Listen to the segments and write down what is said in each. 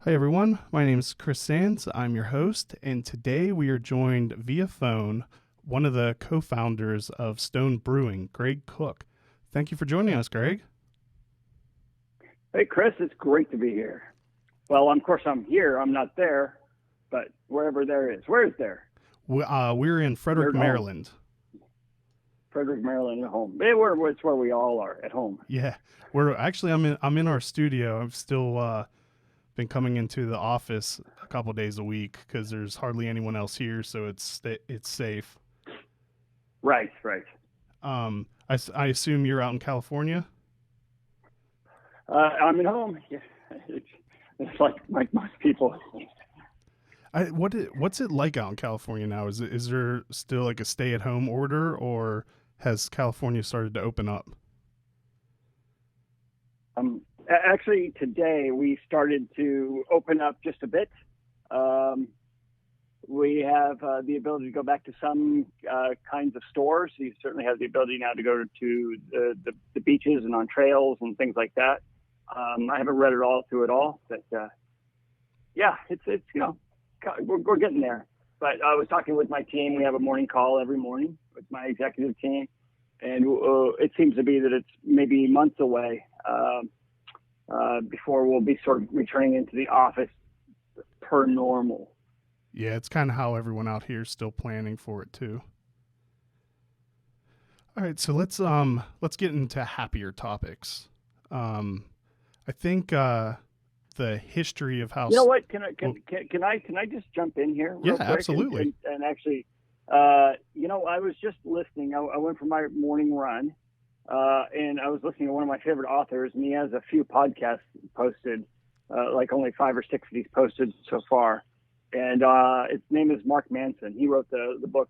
Hi, everyone. My name is Chris Sands. I'm your host, and today we are joined via phone, one of the co-founders of Stone Brewing, Greg Koch. Thank you for joining us, Greg. Hey, Chris, it's great to be here. Well, of course, I'm here. I'm not there, but wherever there is. Where is there? We're in Frederick, Maryland. Frederick, Maryland, at home. It's where we all are, at home. Yeah, I'm in our studio. I've still been coming into the office a couple days a week because there's hardly anyone else here, so it's safe. Right. I assume you're out in California? I'm at home. Yeah. It's like most people. What's it like out in California now? Is there still like a stay-at-home order, or has California started to open up? Actually, today we started to open up just a bit. We have the ability to go back to some kinds of stores. You certainly have the ability now to go to the beaches and on trails and things like that. I haven't read it all through it all, but yeah, it's we're getting there. But I was talking with my team. We have a morning call every morning with my executive team, and it seems to be that it's maybe months away before we'll be sort of returning into the office per normal. Yeah, it's kind of how everyone out here is still planning for it too. All right, so let's get into happier topics. I think the history of how. You know what? Can I just jump in here? Yeah, quick absolutely. And actually, I was just listening. I went for my morning run, and I was listening to one of my favorite authors, and he has a few podcasts posted, like only 5 or 6 of these posted so far. And his name is Mark Manson. He wrote the book,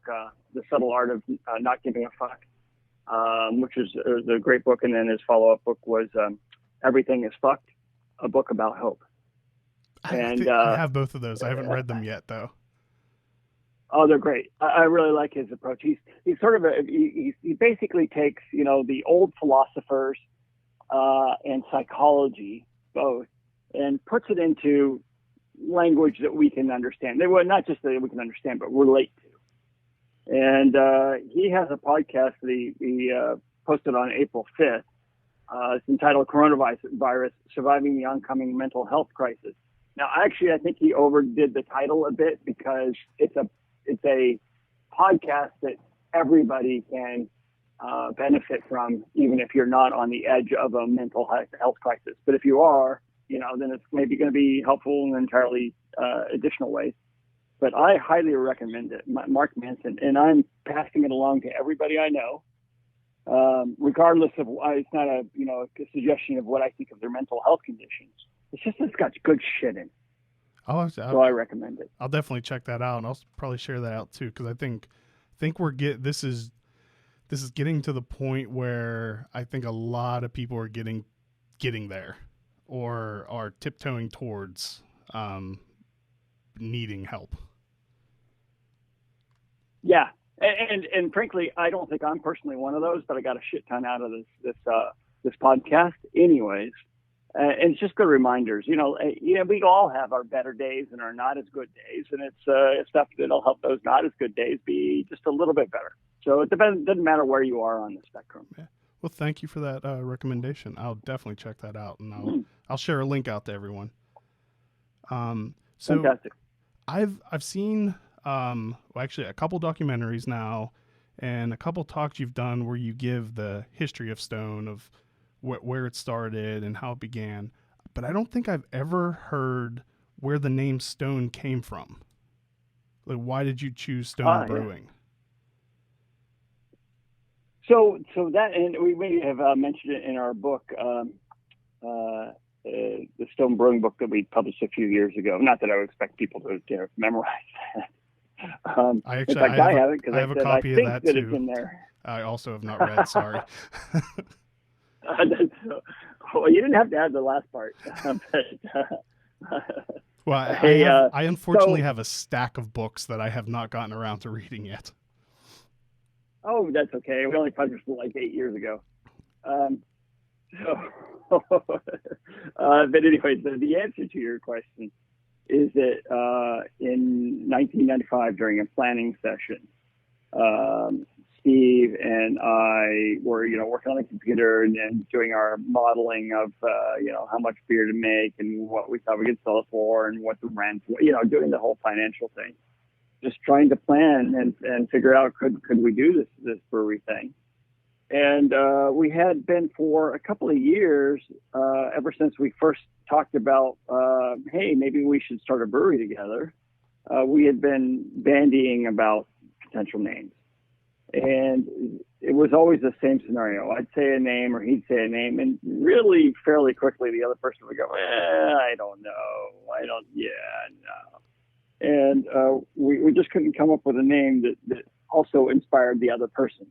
The Subtle Art of Not Giving a Fuck, which is the great book. And then his follow-up book was Everything is Fucked, a book about hope. I have both of those. I haven't read them yet, though. Oh, they're great. I really like his approach. He's sort of he basically takes, the old philosophers and psychology both and puts it into language that we can understand. They were not just that we can understand, but relate to. And he has a podcast that he posted on April 5th. It's entitled Coronavirus, Surviving the Oncoming Mental Health Crisis. Now, actually, I think he overdid the title a bit because it's a podcast that everybody can benefit from, even if you're not on the edge of a mental health crisis. But if you are, then it's maybe going to be helpful in entirely additional ways. But I highly recommend it, Mark Manson, and I'm passing it along to everybody I know, regardless of it's not a suggestion of what I think of their mental health conditions. It's just it's got good shit in. So I recommend it. I'll definitely check that out, and I'll probably share that out too, because I think this is getting to the point where I think a lot of people are getting there, or are tiptoeing towards needing help. Yeah, and frankly, I don't think I'm personally one of those, but I got a shit ton out of this podcast, anyways. And it's just good reminders. We all have our better days and our not as good days, and it's stuff that'll help those not as good days be just a little bit better. So it doesn't matter where you are on the spectrum. Yeah. Well, thank you for that recommendation. I'll definitely check that out, and I'll share a link out to everyone. So fantastic. I've seen actually a couple documentaries now, and a couple talks you've done where you give the history of Stone, of where it started and how it began. But I don't think I've ever heard where the name Stone came from. Like, why did you choose Stone Brewing? Yeah. So that, and we may have mentioned it in our book, the Stone Brewing book that we published a few years ago. Not that I would expect people to memorize that. I haven't, because I have a copy of that too. It's in there. I also have not read. Sorry. Well, you didn't have to add the last part. Well, I unfortunately have a stack of books that I have not gotten around to reading yet. Oh, that's okay. We only published it like 8 years ago. But anyway, the answer to your question is that in 1995, during a planning session, Steve and I were, working on the computer and doing our modeling of, how much beer to make and what we thought we could sell it for and what the rent, doing the whole financial thing. Just trying to plan and figure out, could we do this brewery thing? And we had been for a couple of years, ever since we first talked about, hey, maybe we should start a brewery together. We had been bandying about potential names. And it was always the same scenario. I'd say a name or he'd say a name, and really fairly quickly the other person would go, I don't know. No. And we just couldn't come up with a name that also inspired the other person.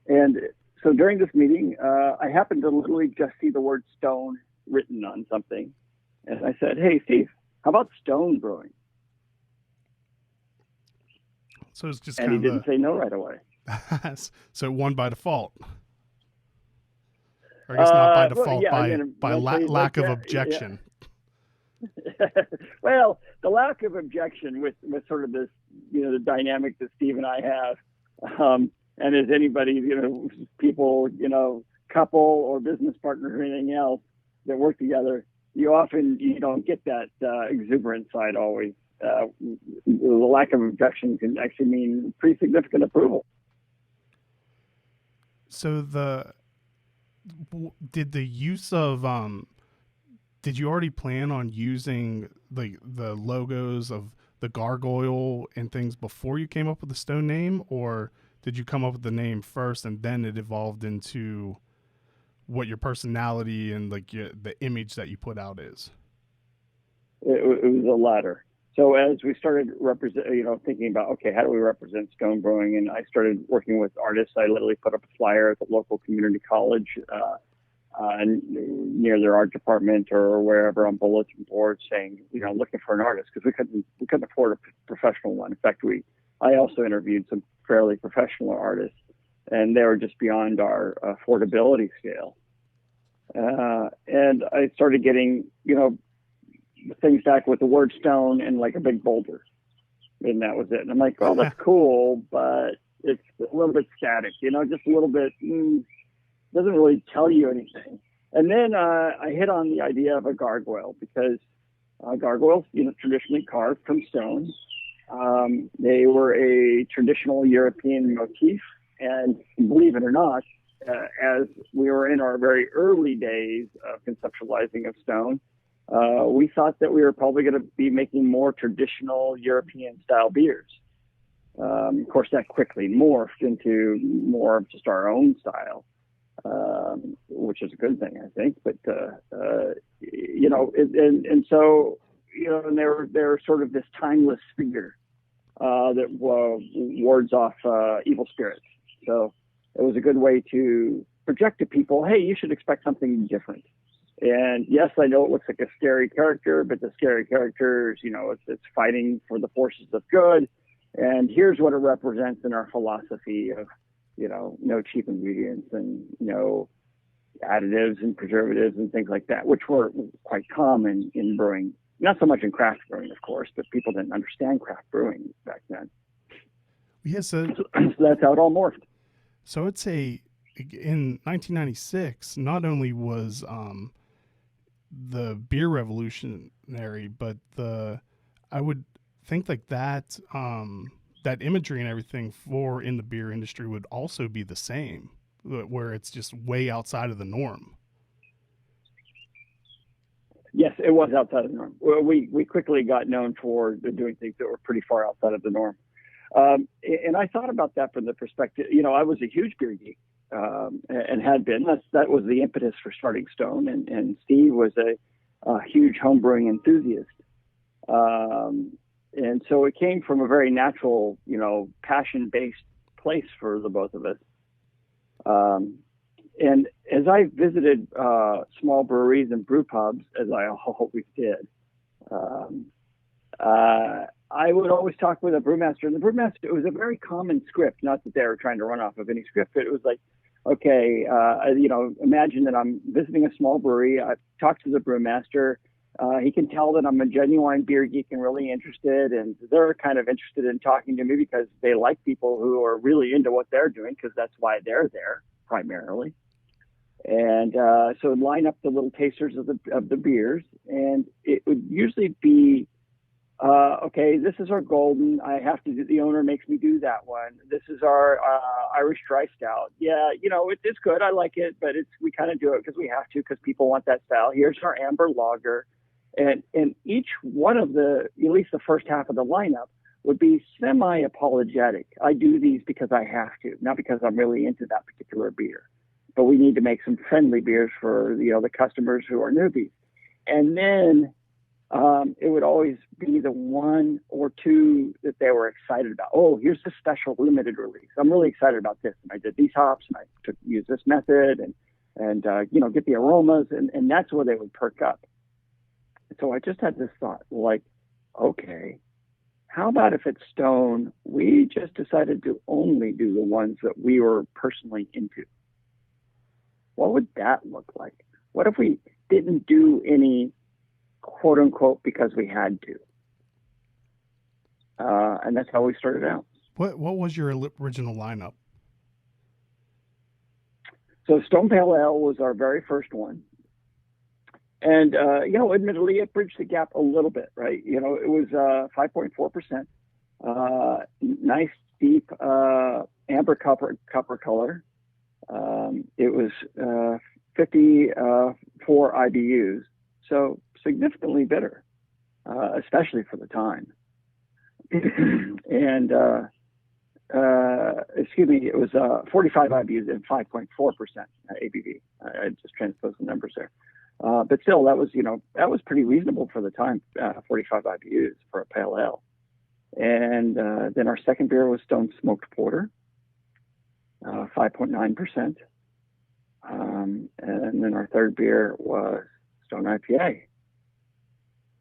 And so during this meeting, I happened to literally just see the word Stone written on something. And I said, hey, Steve, how about Stone Brewing? So it's just and he didn't say no right away. So it won by default. Or I guess not by default, by lack of objection. Yeah. Well, the lack of objection with sort of this, the dynamic that Steve and I have, and as anybody, people, couple or business partner or anything else that work together, you don't get that exuberant side always. The lack of objection can actually mean pretty significant approval. So did you already plan on using the logos of the gargoyle and things before you came up with the Stone name, or did you come up with the name first and then it evolved into what your personality and the image that you put out is? It was the latter. So as we started thinking about, okay, how do we represent Stone Brewing? And I started working with artists. I literally put up a flyer at the local community college near their art department or wherever on bulletin boards saying, looking for an artist, because we couldn't afford a professional one. In fact, I also interviewed some fairly professional artists, and they were just beyond our affordability scale. And I started getting, things back with the word Stone and a big boulder, and that was it. And I'm like, well, that's cool, but it's a little bit static, just a little bit, doesn't really tell you anything. And then I hit on the idea of a gargoyle, because gargoyles, traditionally carved from stone. They were a traditional European motif, and believe it or not, as we were in our very early days of conceptualizing of stone, we thought that we were probably going to be making more traditional European style beers. Of course, that quickly morphed into more of just our own style, which is a good thing, I think. But, and so, and they're sort of this timeless figure that wards off evil spirits. So it was a good way to project to people, hey, you should expect something different. And yes, I know it looks like a scary character, but the scary character is, it's fighting for the forces of good. And here's what it represents in our philosophy of, no cheap ingredients and no additives and preservatives and things like that, which were quite common in brewing. Not so much in craft brewing, of course, but people didn't understand craft brewing back then. Yes, so that's how it all morphed. So I'd say in 1996, not only was the beer revolutionary, but I would think that imagery and everything in the beer industry would also be the same, where it's just way outside of the norm. Yes, it was outside of the norm. Well, we quickly got known for doing things that were pretty far outside of the norm. And I thought about that from the perspective, I was a huge beer geek. And had been. That was the impetus for starting Stone. And Steve was a huge homebrewing enthusiast. And so it came from a very natural, passion-based place for the both of us. And as I visited small breweries and brew pubs, as I always did, I would always talk with a brewmaster. And the brewmaster, it was a very common script, not that they were trying to run off of any script, but it was like, okay, imagine that I'm visiting a small brewery. I talked to the brewmaster. He can tell that I'm a genuine beer geek and really interested, and they're kind of interested in talking to me because they like people who are really into what they're doing, because that's why they're there primarily. And so line up the little tasters of the beers, and it would usually be, okay, this is our golden. I have to do. The owner makes me do that one. This is our Irish dry stout. Yeah, it's good. I like it, but we kind of do it because we have to, because people want that style. Here's our amber lager, and each one of at least the first half of the lineup would be semi-apologetic. I do these because I have to, not because I'm really into that particular beer. But we need to make some friendly beers for the customers who are newbies. And then it would always be the one or two that they were excited about. Oh, here's a special limited release. I'm really excited about this. And I did these hops, and I used this method, and get the aromas, and that's where they would perk up. So I just had this thought, like, okay, how about if at Stone, we just decided to only do the ones that we were personally into? What would that look like? What if we didn't do any quote unquote because we had to? And that's how we started out. What was your original lineup? So Stone Pale Ale was our very first one. And, admittedly, it bridged the gap a little bit, right? It was 5.4%, nice, deep amber copper color. It was 54 IBUs, so significantly bitter, especially for the time. And it was 45 IBUs and 5.4% ABV. I just transposed the numbers there. But still, that was pretty reasonable for the time, 45 IBUs for a pale ale. And then our second beer was Stone Smoked Porter, 5.9%. And then our third beer was Stone IPA.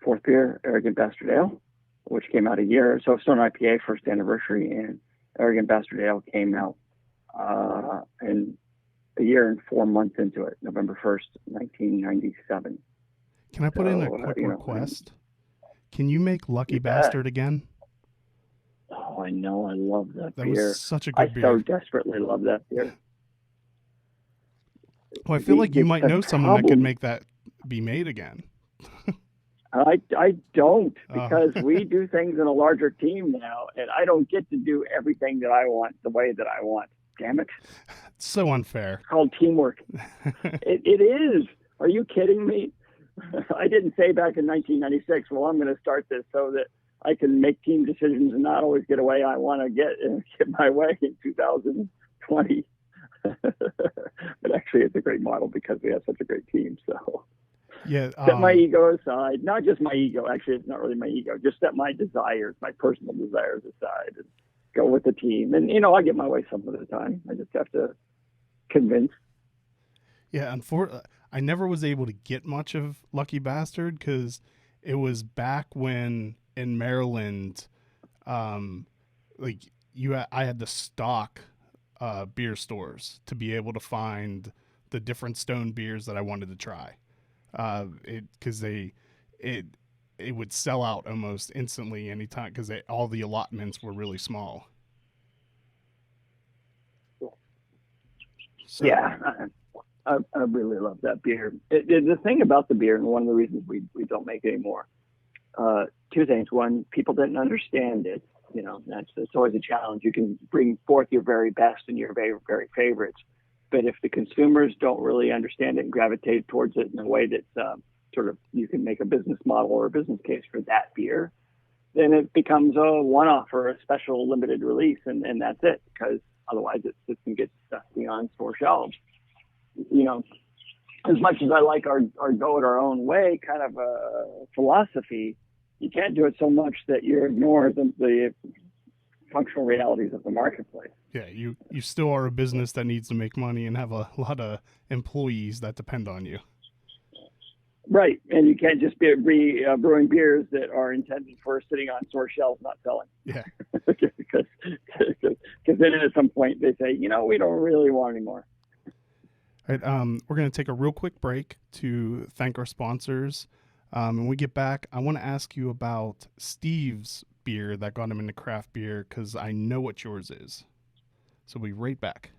Fourth beer, Arrogant Bastard Ale, which came out a year. So Stone IPA, first anniversary, and Arrogant Bastard Ale came out in a year and 4 months into it, November 1st, 1997. Can I put in a quick request? Can you make Lucky Bastard again? Oh, I know. I love that beer. That was such a good beer. I so desperately love that beer. Well, I feel like you might know someone that could make that be made again. I don't, because we do things in a larger team now, and I don't get to do everything that I want the way that I want. Damn it. It's so unfair. It's called teamwork. It is. Are you kidding me? I didn't say back in 1996, well, I'm going to start this so that I can make team decisions and not always get away I want to get my way in 2020. But actually, it's a great model because we have such a great team. So yeah, set my ego aside. Not just my ego. Actually, it's not really my ego. Just set my desires, my personal desires aside, and go with the team. And I get my way some of the time. I just have to convince. Yeah, I never was able to get much of Lucky Bastard because it was back when in Maryland, I had to stock beer stores to be able to find the different Stone beers that I wanted to try. Because it would sell out almost instantly anytime because all the allotments were really small. So, yeah, I really love that beer. The thing about the beer, and one of the reasons we don't make it anymore, two things. One, people didn't understand it. It's always a challenge. You can bring forth your very best and your very, very favorites. But if the consumers don't really understand it and gravitate towards it in a way that's you can make a business model or a business case for that beer, then it becomes a one-off or a special limited release, and that's it, because otherwise it sits and gets stuck beyond store shelves. As much as I like our go it our own way kind of a philosophy, you can't do it so much that you ignore the functional realities of the marketplace. Yeah, you still are a business that needs to make money and have a lot of employees that depend on you. Right, and you can't just be brewing beers that are intended for sitting on store shelves, not selling. Yeah, because then at some point they say, we don't really want any more. All right, we're going to take a real quick break to thank our sponsors. When we get back, I want to ask you about Steve's beer that got him into craft beer because I know what yours is. So we'll be right back.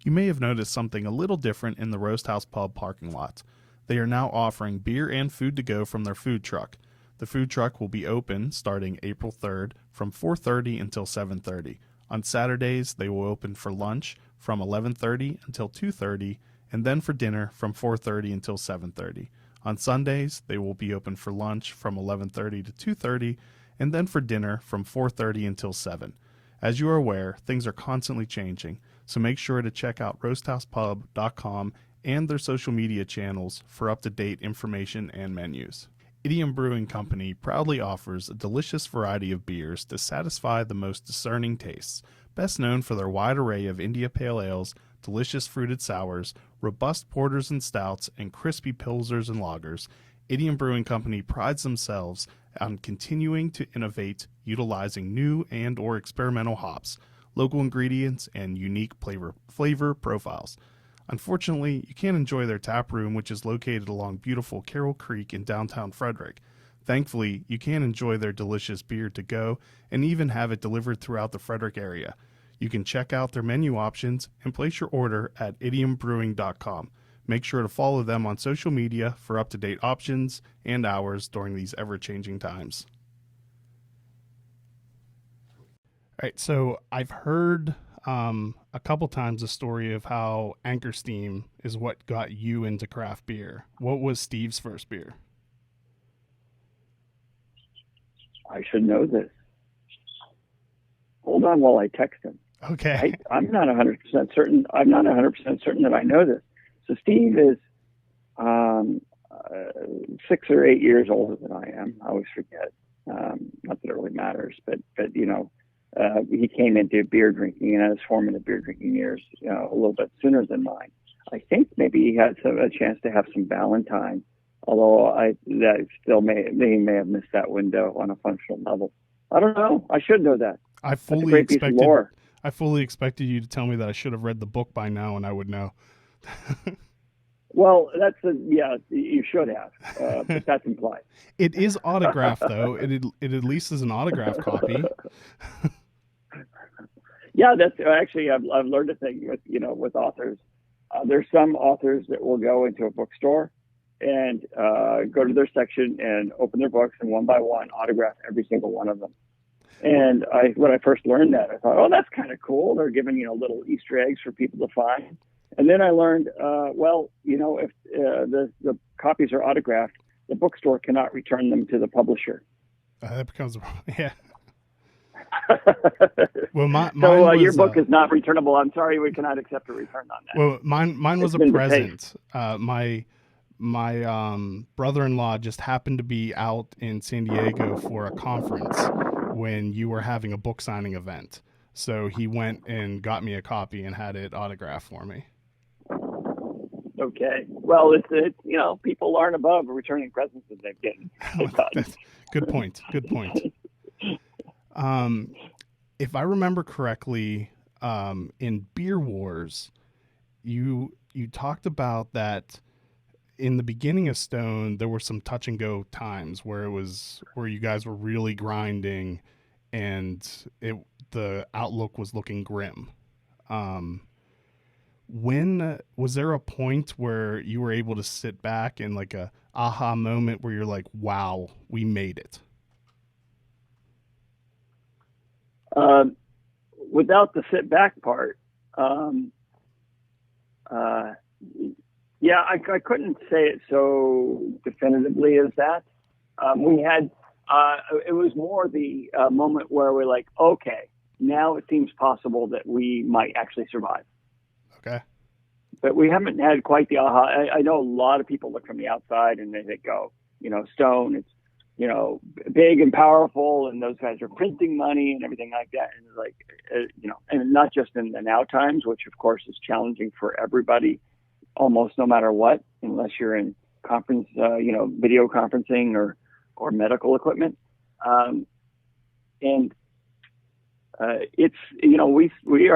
You may have noticed something a little different in the Roasthouse Pub parking lot. They are now offering beer and food to go from their food truck. The food truck will be open starting April 3rd from 4:30 until 7:30. On Saturdays, they will open for lunch from 11:30 until 2:30, and then for dinner from 4:30 until 7:30. On Sundays, they will be open for lunch from 11:30 to 2:30, and then for dinner from 4:30 until 7. As you are aware, things are constantly changing, so make sure to check out roasthousepub.com and their social media channels for up-to-date information and menus. Idiom Brewing Company proudly offers a delicious variety of beers to satisfy the most discerning tastes. Best known for their wide array of India Pale Ales, delicious fruited sours, robust porters and stouts, and crispy pilsners and lagers, Idiom Brewing Company prides themselves on continuing to innovate, utilizing new and or experimental hops, local ingredients, and unique flavor profiles. Unfortunately, you can't enjoy their tap room, which is located along beautiful Carroll Creek in downtown Frederick. Thankfully, you can enjoy their delicious beer to go and even have it delivered throughout the Frederick area. You can check out their menu options and place your order at idiombrewing.com. Make sure to follow them on social media for up-to-date options and hours during these ever-changing times. All right, so I've heard a couple times the story of how Anchor Steam is what got you into craft beer. What was Steve's first beer? I should know this. Hold on while I text him. Okay. I'm not 100% certain. I'm not 100% certain that I know this. So Steve is 6 or 8 years older than I am. I always forget. Not that it really matters, but you know, he came into beer drinking and his formative beer drinking years, you know, a little bit sooner than mine. I think maybe he had a chance to have some Valentine, although he may have missed that window on a functional level. I don't know. I should know that. I fully expected you to tell me that I should have read the book by now and I would know. Well, you should have, but that's implied. It is autographed, though. It at least is an autographed copy. Yeah, that's actually I've learned a thing with authors. There's some authors that will go into a bookstore and go to their section and open their books and one by one autograph every single one of them. And when I first learned that, I thought, oh, that's kind of cool. They're giving little Easter eggs for people to find. And then I learned, if the copies are autographed, the bookstore cannot return them to the publisher. That becomes, yeah. Well, your book is not returnable. I'm sorry, we cannot accept a return on that. Well, mine was a present. My brother-in-law just happened to be out in San Diego for a conference when you were having a book signing event. So he went and got me a copy and had it autographed for me. Okay. Well, it's people aren't above returning presents that they've gotten. Good point. If I remember correctly, in Beer Wars, you talked about that in the beginning of Stone, there were some touch and go times where you guys were really grinding and the outlook was looking grim. When was there a point where you were able to sit back and like a aha moment where you're like, wow, we made it? Without the sit back part, I couldn't say it so definitively as that. We had, it was more the moment where we're like, okay, now it seems possible that we might actually survive. Okay. But we haven't had quite the aha. I know a lot of people look from the outside and they go, Stone, it's, big and powerful, and those guys are printing money and everything like that. And like, and not just in the now times, which of course is challenging for everybody, almost no matter what, unless you're in conference, video conferencing or medical equipment. It's, we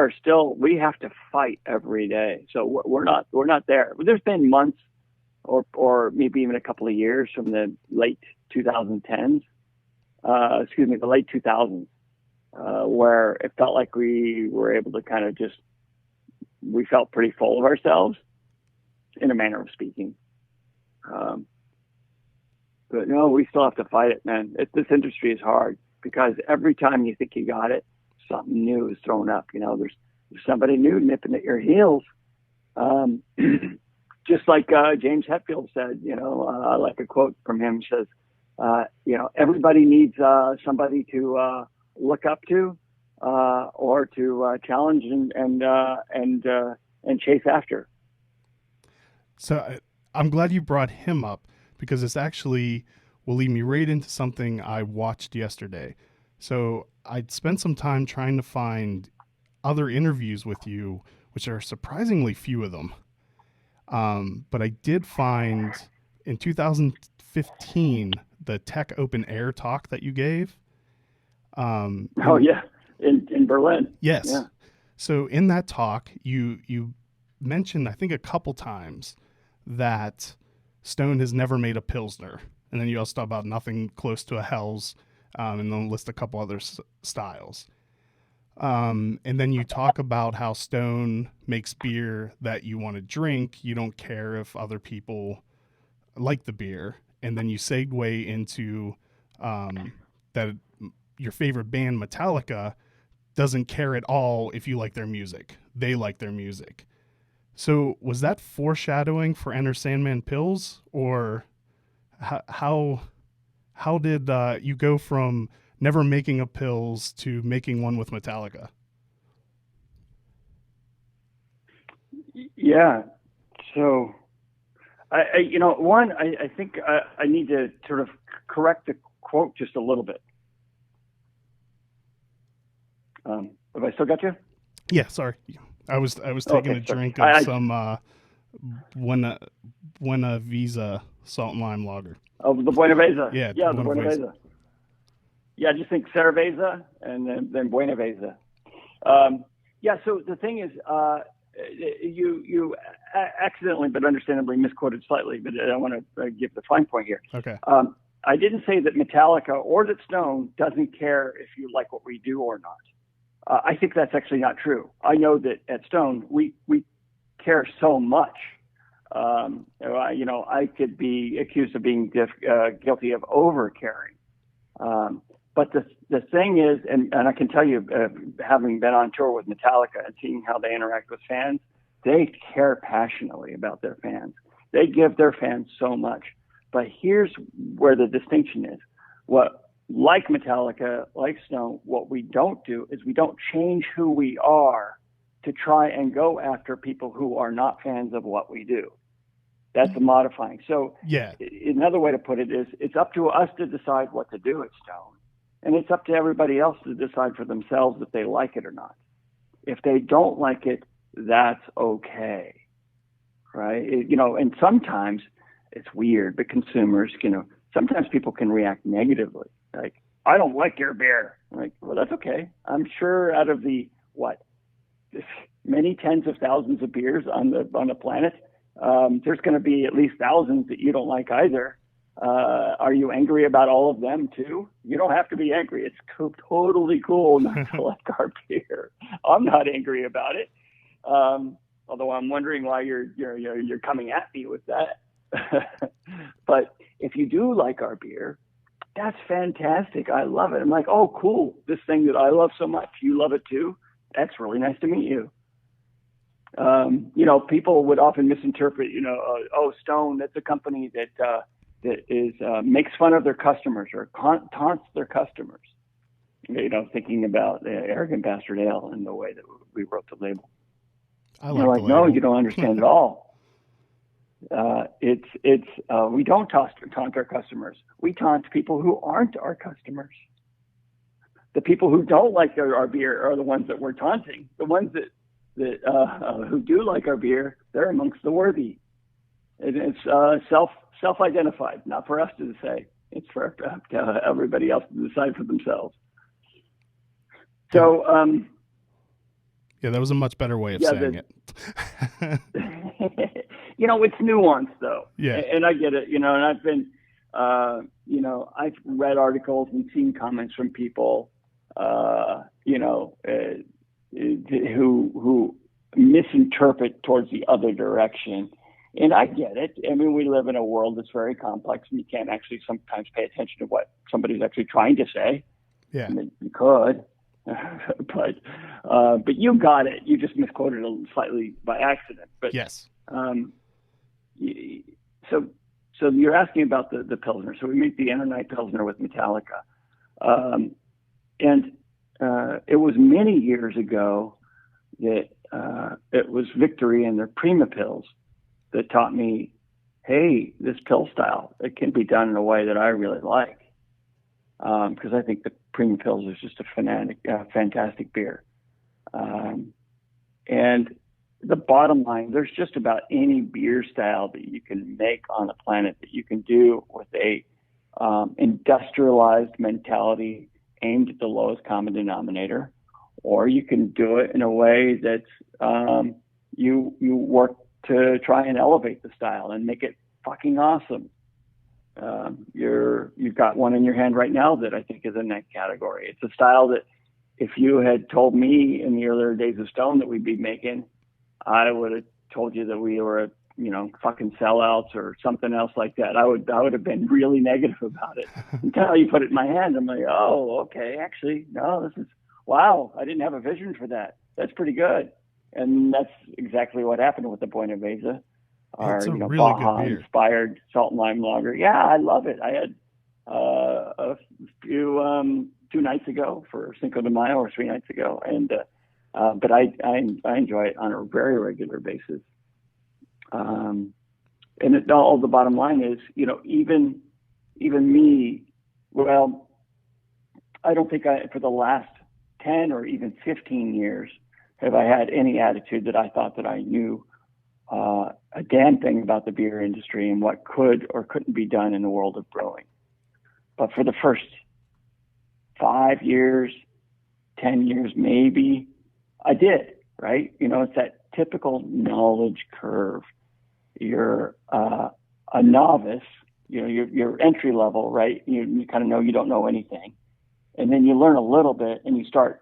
have to fight every day. So we're not there. There's been months or maybe even a couple of years from the late 2010s, the late 2000s, where it felt like we were able to kind of we felt pretty full of ourselves, in a manner of speaking. But no, we still have to fight it, man. This industry is hard because every time you think you got it, something new is thrown up. There's somebody new nipping at your heels. Just like James Hetfield said, I like a quote from him. He says, everybody needs somebody to look up to or to challenge and chase after. So I'm glad you brought him up, because this actually will lead me right into something I watched yesterday. So I'd spent some time trying to find other interviews with you, which are surprisingly few of them. But I did find in 2015 the Tech Open Air talk that you gave. In Berlin. Yes. Yeah. So in that talk, you mentioned, I think, a couple times that Stone has never made a Pilsner. And then you also talk about nothing close to a Hell's, and then list a couple other styles. And then you talk about how Stone makes beer that you want to drink. You don't care if other people like the beer. And then you segue into that your favorite band, Metallica, doesn't care at all if you like their music. They like their music. So was that foreshadowing for Enter Sandman Pills, or how did you go from never making a Pills to making one with Metallica? Yeah. So, I think I need to sort of correct the quote just a little bit. Have I still got you? Yeah, sorry. I was taking a drink of some Buena Visa salt and lime lager. Oh, the Buena Vesa. Yeah, the Buena Vesa. Yeah, just think Cerveza and then Buena Vesa. So the thing is, you accidentally but understandably misquoted slightly, but I want to give the fine point here. Okay. I didn't say that Metallica or that Stone doesn't care if you like what we do or not. I think that's actually not true. I know that at Stone, we care so much. I could be accused of being guilty of over caring. But the thing is, and I can tell you, having been on tour with Metallica and seeing how they interact with fans, they care passionately about their fans. They give their fans so much. But here's where the distinction is. Like Metallica, like Stone, what we don't do is we don't change who we are to try and go after people who are not fans of what we do. That's the modifying. So yeah, another way to put it is it's up to us to decide what to do at Stone. And it's up to everybody else to decide for themselves if they like it or not. If they don't like it, that's okay. Right? And sometimes it's weird, but consumers, sometimes people can react negatively. Like, I don't like your beer. I'm like, well, that's okay. I'm sure out of the, many tens of thousands of beers on the planet, there's going to be at least thousands that you don't like either. Are you angry about all of them too? You don't have to be angry. It's totally cool not to like our beer. I'm not angry about it. Although I'm wondering why you're coming at me with that. But if you do like our beer, that's fantastic. I love it. I'm like, oh, cool. This thing that I love so much, you love it too. That's really nice to meet you. People would often misinterpret, Stone, that's a company that is makes fun of their customers or taunts their customers. Thinking about Arrogant Bastard Ale and the way that we wrote the label. No, you don't understand at all. We don't taunt our customers. We taunt people who aren't our customers. The people who don't like our beer are the ones that we're taunting. The ones that who do like our beer, they're amongst the worthy. It's self-identified, not for us to say. It's for everybody else to decide for themselves. So Yeah, that was a much better way of Yeah, saying it. it's nuanced though. Yeah. And I get it, and I've been, I've read articles and seen comments from people, who misinterpret towards the other direction. And I get it. I mean, we live in a world that's very complex, and you can't actually sometimes pay attention to what somebody's actually trying to say. Yeah. I mean, you could, but you got it. You just misquoted it slightly by accident. But yes. So you're asking about the Pilsner. So we make the Night Pilsner with Metallica. And it was many years ago that it was Victory and their Prima Pils that taught me, hey, this pill style, it can be done in a way that I really like. Because I think the Prima Pils is just a fantastic beer. And the bottom line, there's just about any beer style that you can make on the planet that you can do with a industrialized mentality aimed at the lowest common denominator, or you can do it in a way that you work to try and elevate the style and make it fucking awesome. You've got one in your hand right now that I think is in that category. It's a style that if you had told me in the earlier days of Stone that we'd be making, I would have told you that we were, fucking sellouts or something else like that. I would have been really negative about it until you put it in my hand. I'm like, oh, okay, actually, no, this is, wow, I didn't have a vision for that. That's pretty good. And that's exactly what happened with the Buena Vesa, our really Baja-inspired salt and lime lager. Yeah, I love it. I had a few 2 nights ago for Cinco de Mayo, or 3 nights ago, and but I enjoy it on a very regular basis. And all the bottom line is, even me, well, I don't think for the last 10 or even 15 years have I had any attitude that I thought that I knew a damn thing about the beer industry and what could or couldn't be done in the world of brewing. But for the first 5 years, 10 years, maybe, I did, right? It's that typical knowledge curve. You're a novice, you're entry level, right? You kind of know you don't know anything. And then you learn a little bit and you start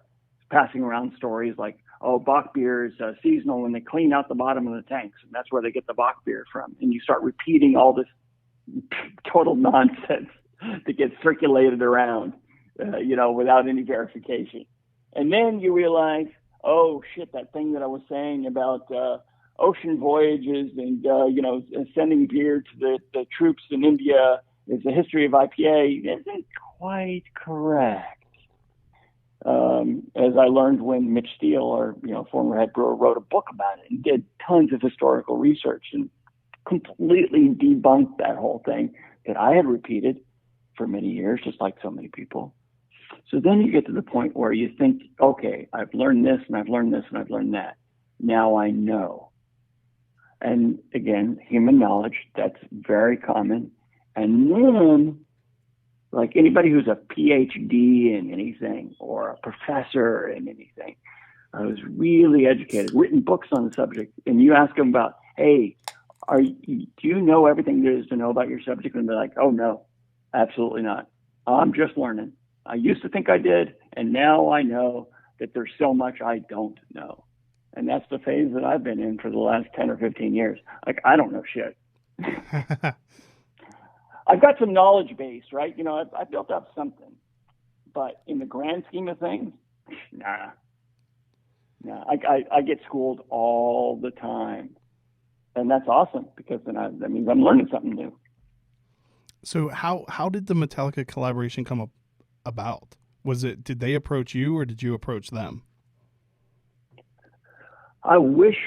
passing around stories like, oh, Bock beer is seasonal when they clean out the bottom of the tanks, and that's where they get the Bock beer from. And you start repeating all this total nonsense that gets circulated around, without any verification. And then you realize, oh shit, that thing that I was saying about ocean voyages and sending beer to the troops in India is the history of IPA isn't quite correct. As I learned when Mitch Steele, our former head brewer, wrote a book about it and did tons of historical research and completely debunked that whole thing that I had repeated for many years, just like so many people. So then you get to the point where you think, okay, I've learned this and I've learned this and I've learned that. Now I know. And again, human knowledge, that's very common. And then, like anybody who's a PhD in anything or a professor in anything, who's really educated, written books on the subject, and you ask them about, hey, do you know everything there is to know about your subject? And they're like, oh, no, absolutely not. I'm just learning. I used to think I did, and now I know that there's so much I don't know. And that's the phase that I've been in for the last 10 or 15 years. Like, I don't know shit. I've got some knowledge base, right? I've built up something. But in the grand scheme of things, nah. I get schooled all the time. And that's awesome, because then that means I'm learning something new. So how did the Metallica collaboration come about? Did they approach you or did you approach them? I wish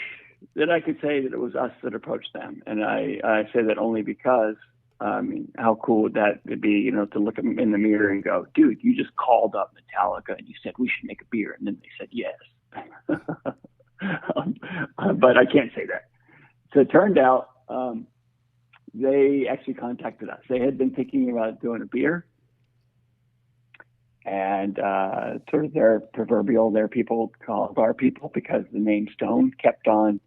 that I could say that it was us that approached them. And I say that only because, how cool would that be, to look at them in the mirror and go, dude, you just called up Metallica and you said we should make a beer. And then they said yes. But I can't say that. So it turned out they actually contacted us. They had been thinking about doing a beer. and sort of their people called our people because the name Stone kept on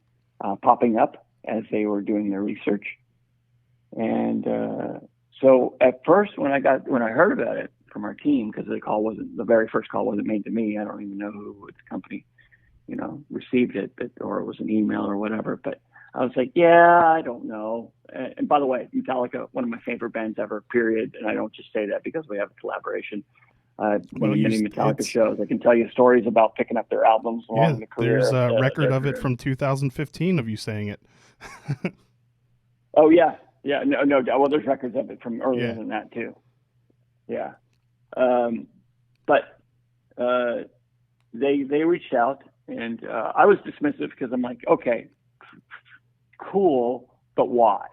popping up as they were doing their research. And so at first, when I heard about it from our team, because the very first call wasn't made to me. I don't even know who at the company, received it, or it was an email or whatever. But I was like, yeah, I don't know. And by the way, Metallica, one of my favorite bands ever, period. And I don't just say that because we have a collaboration. Many Metallica shows. I can tell you stories about picking up their albums along the career. There's a record of it from 2015 of you saying it. Oh, yeah. Yeah, no doubt. Well, there's records of it from earlier than that, too. Yeah. But they reached out, and I was dismissive because I'm like, okay, cool, but why?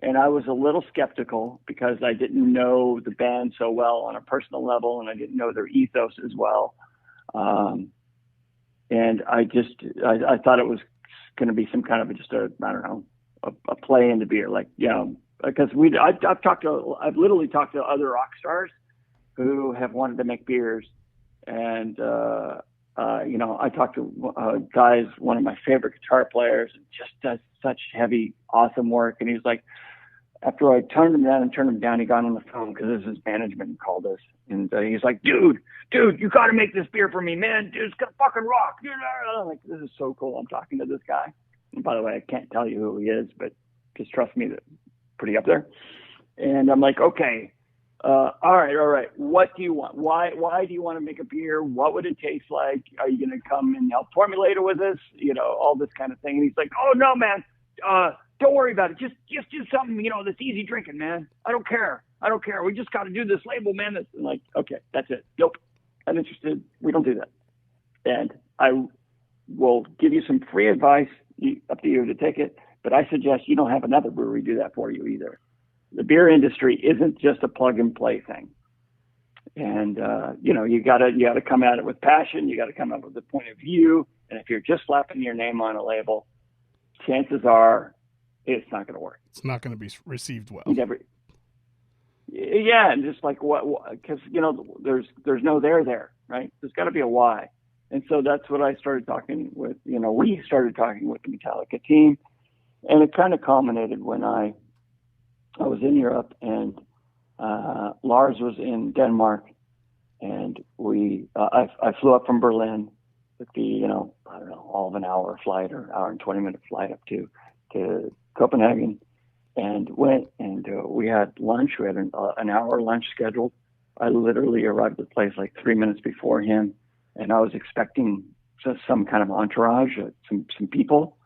And I was a little skeptical because I didn't know the band so well on a personal level, and I didn't know their ethos as well. And I thought it was going to be some kind of a play into beer, because I've literally talked to other rock stars who have wanted to make beers, and I talked to guys, one of my favorite guitar players, and just does such heavy, awesome work, and he's like, after I turned him down, he got on the phone because this is his management called us, and he's like, dude, you got to make this beer for me, man. Dude, it's gonna fucking rock. I'm like, this is so cool. I'm talking to this guy. And by the way, I can't tell you who he is, but just trust me, that's pretty up there. And I'm like, okay, all right. What do you want? Why do you want to make a beer? What would it taste like? Are you going to come and help formulate it with us? All this kind of thing. And he's like, oh no, man, don't worry about it. Just do something, that's easy drinking, man. I don't care. We just got to do this label, man. That's like, okay, that's it. Nope. I'm interested. We don't do that. And I will give you some free advice. Up to you to take it, but I suggest you don't have another brewery do that for you either. The beer industry isn't just a plug and play thing, and you gotta come at it with passion. You gotta come up with a point of view, and if you're just slapping your name on a label, chances are it's not going to work. It's not going to be received well. And just like what? Because there's no there, right? There's got to be a why. And so that's what I started talking with, we started talking with the Metallica team, and it kind of culminated when I was in Europe, and Lars was in Denmark, and I flew up from Berlin with the, all of an hour flight or hour and 20-minute flight up to Copenhagen, and went, and we had lunch. We had an hour lunch scheduled. I literally arrived at the place like 3 minutes before him. And I was expecting just some kind of entourage, some people.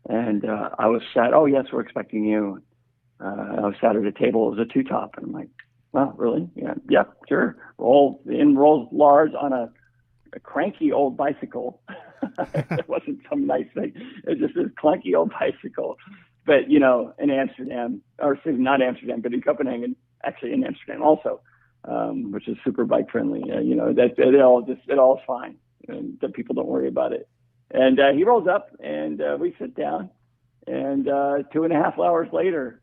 And I was sat, oh, yes, we're expecting you. I was sat at a table. It was a two-top. And I'm like, well, really? Yeah, sure. Rolls Lars on a cranky old bicycle. It wasn't some nice thing. It was just this clunky old bicycle. But, in Amsterdam, or not Amsterdam, but in Copenhagen, actually in Amsterdam also. Which is super bike friendly. It all's fine, and the people don't worry about it. And he rolls up, and we sit down, and 2.5 hours later,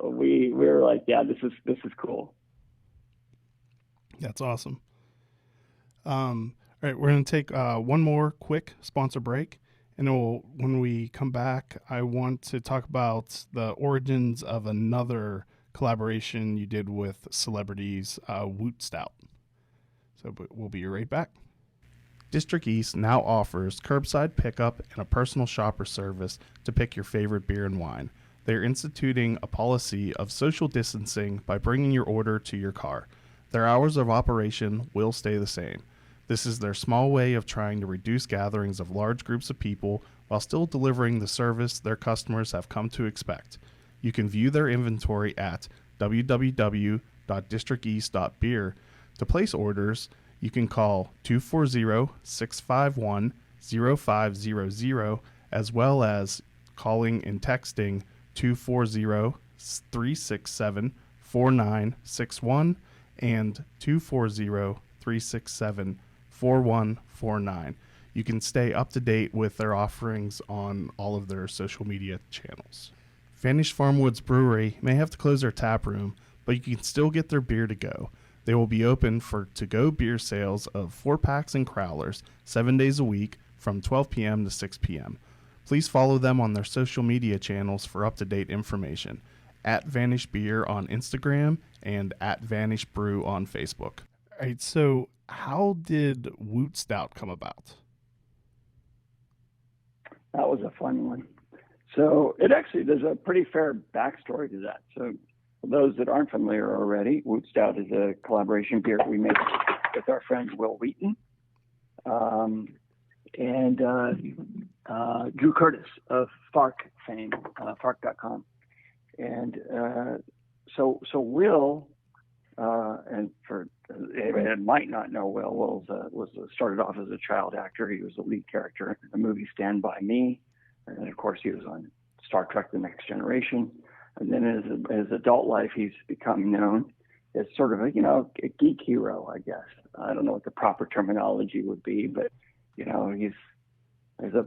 we were like, yeah, this is cool. That's awesome. All right, we're gonna take one more quick sponsor break, and when we come back, I want to talk about the origins of another collaboration you did with celebrities, Woot Stout. So we'll be right back. District East now offers curbside pickup and a personal shopper service to pick your favorite beer and wine. They're instituting a policy of social distancing by bringing your order to your car. Their hours of operation will stay the same. This is their small way of trying to reduce gatherings of large groups of people while still delivering the service their customers have come to expect. You can view their inventory at www.districteast.beer. To place orders, you can call 240-651-0500, as well as calling and texting 240-367-4961 and 240-367-4149. You can stay up to date with their offerings on all of their social media channels. Vanish Farmwoods Brewery may have to close their tap room, but you can still get their beer to go. They will be open for to-go beer sales of 4-packs and crowlers 7 days a week from 12 p.m. to 6 p.m. Please follow them on their social media channels for up-to-date information. At Vanish Beer on Instagram and at Vanish Brew on Facebook. All right, so how did Woot Stout come about? That was a fun one. So there's a pretty fair backstory to that. So for those that aren't familiar already, Woot Stout is a collaboration beer we make with our friend Will Wheaton and Drew Curtis of Fark fame, Fark.com. And so Will, and for anybody that might not know Will, started off as a child actor. He was the lead character in the movie Stand By Me. And then, of course, he was on Star Trek The Next Generation. And then in his adult life, he's become known as sort of a geek hero, I guess. I don't know what the proper terminology would be, but, he's a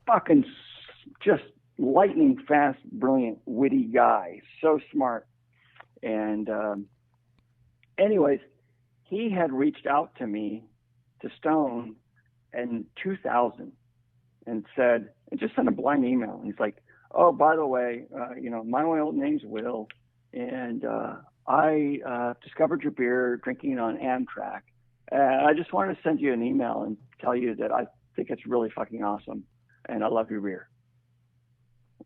fucking just lightning fast, brilliant, witty guy. So smart. And anyways, he had reached out to me, to Stone, in 2000 and just sent a blind email. He's like, oh, by the way, my old name's Will, and I discovered your beer drinking on Amtrak. I just wanted to send you an email and tell you that I think it's really fucking awesome, and I love your beer.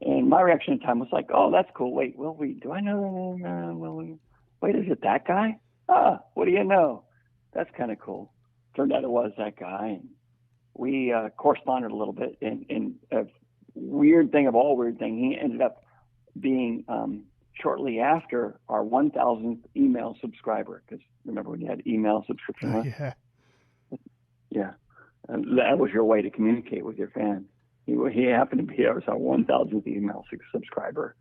And my reaction at the time was like, oh, that's cool. Wait, Will Wheaton, do I know the name? Will Wheaton? Wait, is it that guy? What do you know? That's kind of cool. Turned out it was that guy. And we corresponded a little bit. And a weird thing of all weird thing, he ended up being shortly after our 1,000th email subscriber. Because remember when you had email subscription? Yeah. Yeah. That was your way to communicate with your fans. He happened to be our 1,000th email subscriber.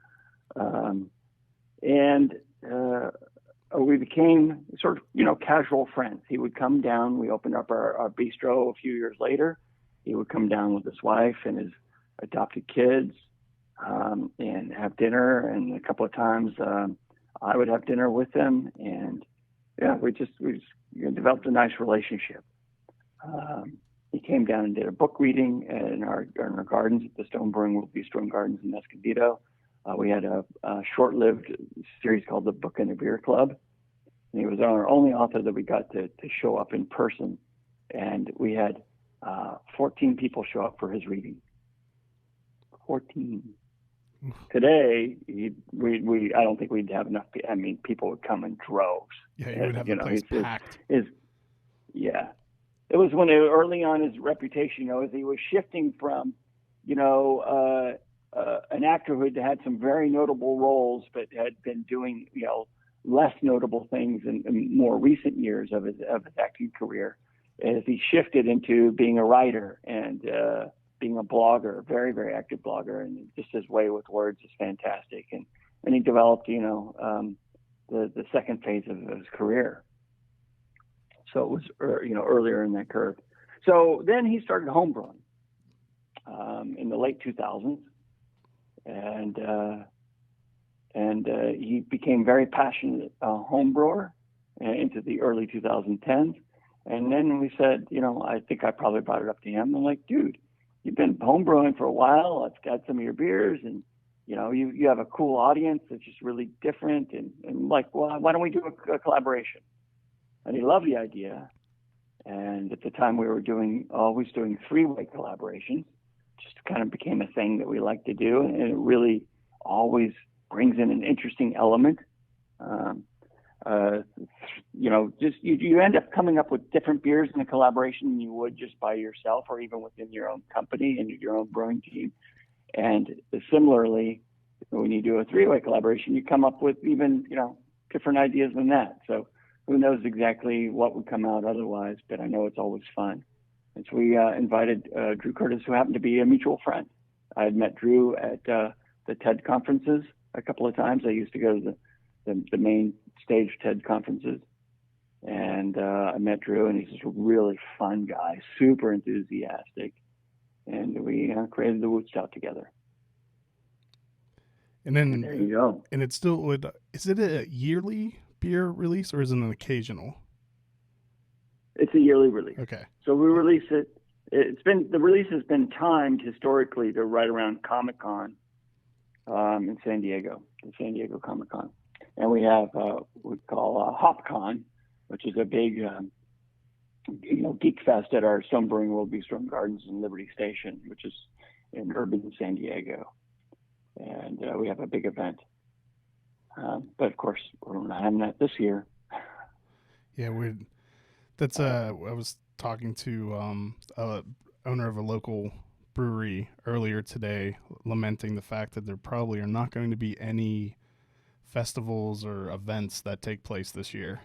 We became sort of, casual friends. He would come down. We opened up our bistro a few years later. He would come down with his wife and his adopted kids and have dinner. And a couple of times I would have dinner with them. And yeah, we just developed a nice relationship. He came down and did a book reading in our gardens at the Stone Brewing Bistro and Gardens in Escondido. We had a short-lived series called the Book and a Beer Club. And he was our only author that we got to show up in person. And we had 14 people show up for his reading. 14. Today, I don't think we'd have enough. I mean, people would come in droves. Yeah, you would have the place packed. Yeah. It was when early on his reputation, as he was shifting from, an actor who had some very notable roles, but had been doing, less notable things in more recent years of his acting career, as he shifted into being a writer and being a blogger, very, very active blogger, and just his way with words is fantastic. And he developed, the second phase of his career. So it was, earlier in that curve. So then he started homebrewing in the late 2000s, and he became very passionate homebrewer into the early 2010s. And then we said, I think I probably brought it up to him. I'm like, dude, you've been homebrewing for a while. I've got some of your beers, and you have a cool audience that's just really different. And like, well, why don't we do a collaboration? And he loved the idea. And at the time we were always doing 3-way collaborations, just kind of became a thing that we like to do. And it really always brings in an interesting element. You end up coming up with different beers in a collaboration than you would just by yourself or even within your own company and your own brewing team. And similarly, when you do a 3-way collaboration, you come up with even, different ideas than that. So who knows exactly what would come out otherwise, but I know it's always fun. And so we invited Drew Curtis, who happened to be a mutual friend. I had met Drew at the TED conferences a couple of times. I used to go to the main stage TED conferences. And I met Drew, and he's just a really fun guy, super enthusiastic. And we created the Woot Stout together. And then there you go. And it's still, is it a yearly beer release, or is it an occasional? It's a yearly release. Okay. So we release it. The release has been timed historically to right around Comic-Con in San Diego, the San Diego Comic-Con. And we have what we call HopCon, which is a big geek fest at our Stone Brewing World Bistro and Gardens in Liberty Station, which is in urban San Diego. And we have a big event. But of course, we're not having that this year. Yeah, I was talking to a owner of a local brewery earlier today, lamenting the fact that there probably are not going to be any festivals or events that take place this year.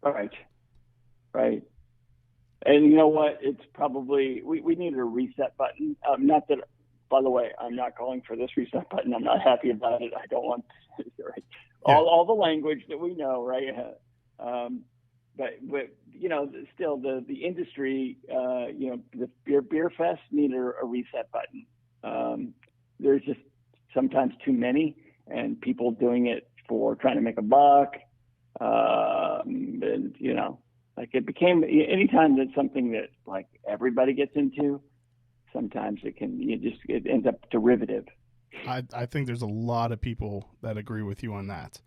Right. And you know what? It's probably, we needed a reset button. Not that, by the way, I'm not calling for this reset button. I'm not happy about it. I don't want right? Yeah. all the language that we know, right? But still the industry, the beer fest needed a reset button. There's just sometimes too many, and people doing it for trying to make a buck. And it became, anytime that's something that like everybody gets into, sometimes it ends up derivative. I think there's a lot of people that agree with you on that.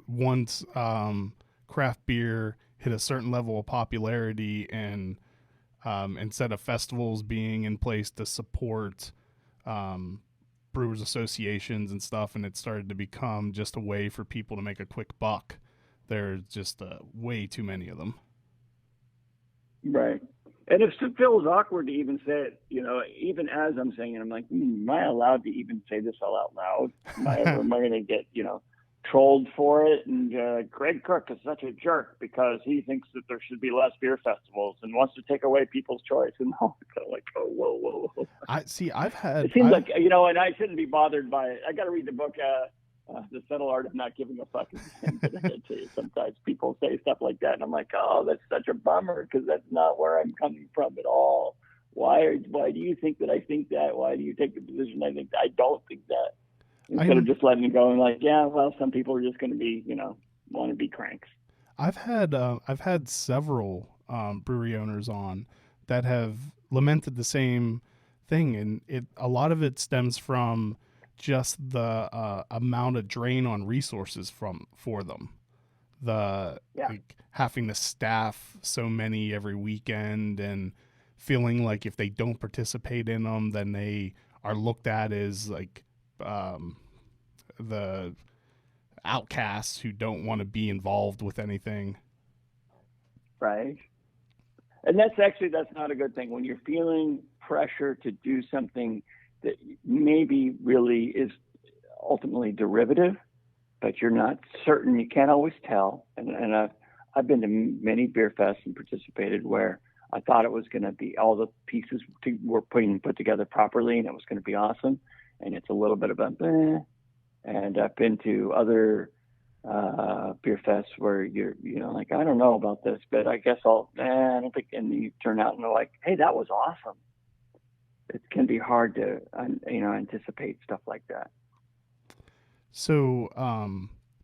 Once craft beer hit a certain level of popularity, and instead of festivals being in place to support brewers associations and stuff, and it started to become just a way for people to make a quick buck, there's just way too many of them. Right. And it feels awkward to even say it, even as I'm saying it, I'm like, am I allowed to even say this all out loud? Am I going to get, trolled for it? And Greg Cook is such a jerk because he thinks that there should be less beer festivals and wants to take away people's choice. And I'm kind of like, oh, whoa. It seems like, and I shouldn't be bothered by it. I got to read the book, The Subtle Art of Not Giving a Fuck. Sometimes people say stuff like that, and I'm like, oh, that's such a bummer because that's not where I'm coming from at all. Why do you think that I think that? Why do you take the position I think that? I don't think that. Instead of just letting it go and like, yeah, well, some people are just going to be, want to be cranks. I've had several brewery owners on that have lamented the same thing, and a lot of it stems from just the amount of drain on resources for them. Like having to staff so many every weekend and feeling like if they don't participate in them, then they are looked at as like the outcasts who don't want to be involved with anything. Right. And that's not a good thing when you're feeling pressure to do something that maybe really is ultimately derivative, but you're not certain. You can't always tell. And I've been to many beer fests and participated where I thought it was going to be all the pieces were put together properly and it was going to be awesome. And it's a little bit of a and I've been to other beer fests where you're like, I don't know about this, but I guess I don't think. And you turn out and they're like, hey, that was awesome. It can be hard to anticipate stuff like that. So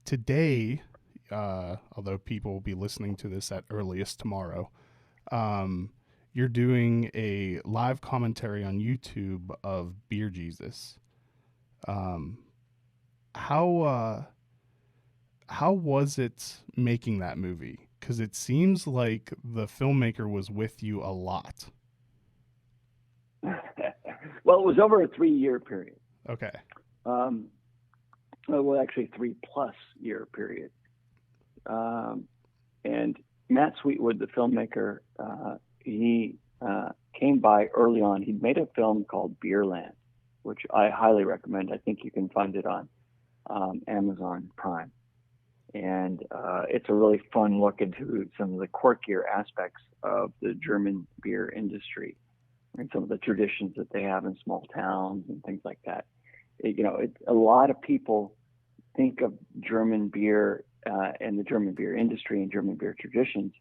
today, although people will be listening to this at earliest tomorrow, you're doing a live commentary on YouTube of Beer Jesus. How was it making that movie? Because it seems like the filmmaker was with you a lot. Well, it was over a 3-year period. Okay. Well, actually 3+ year period. And Matt Sweetwood, the filmmaker, he came by early on. He'd made a film called Beerland, which I highly recommend. I think you can find it on Amazon Prime. And it's a really fun look into some of the quirkier aspects of the German beer industry and some of the traditions that they have in small towns and things like that. A lot of people think of German beer and the German beer industry and German beer traditions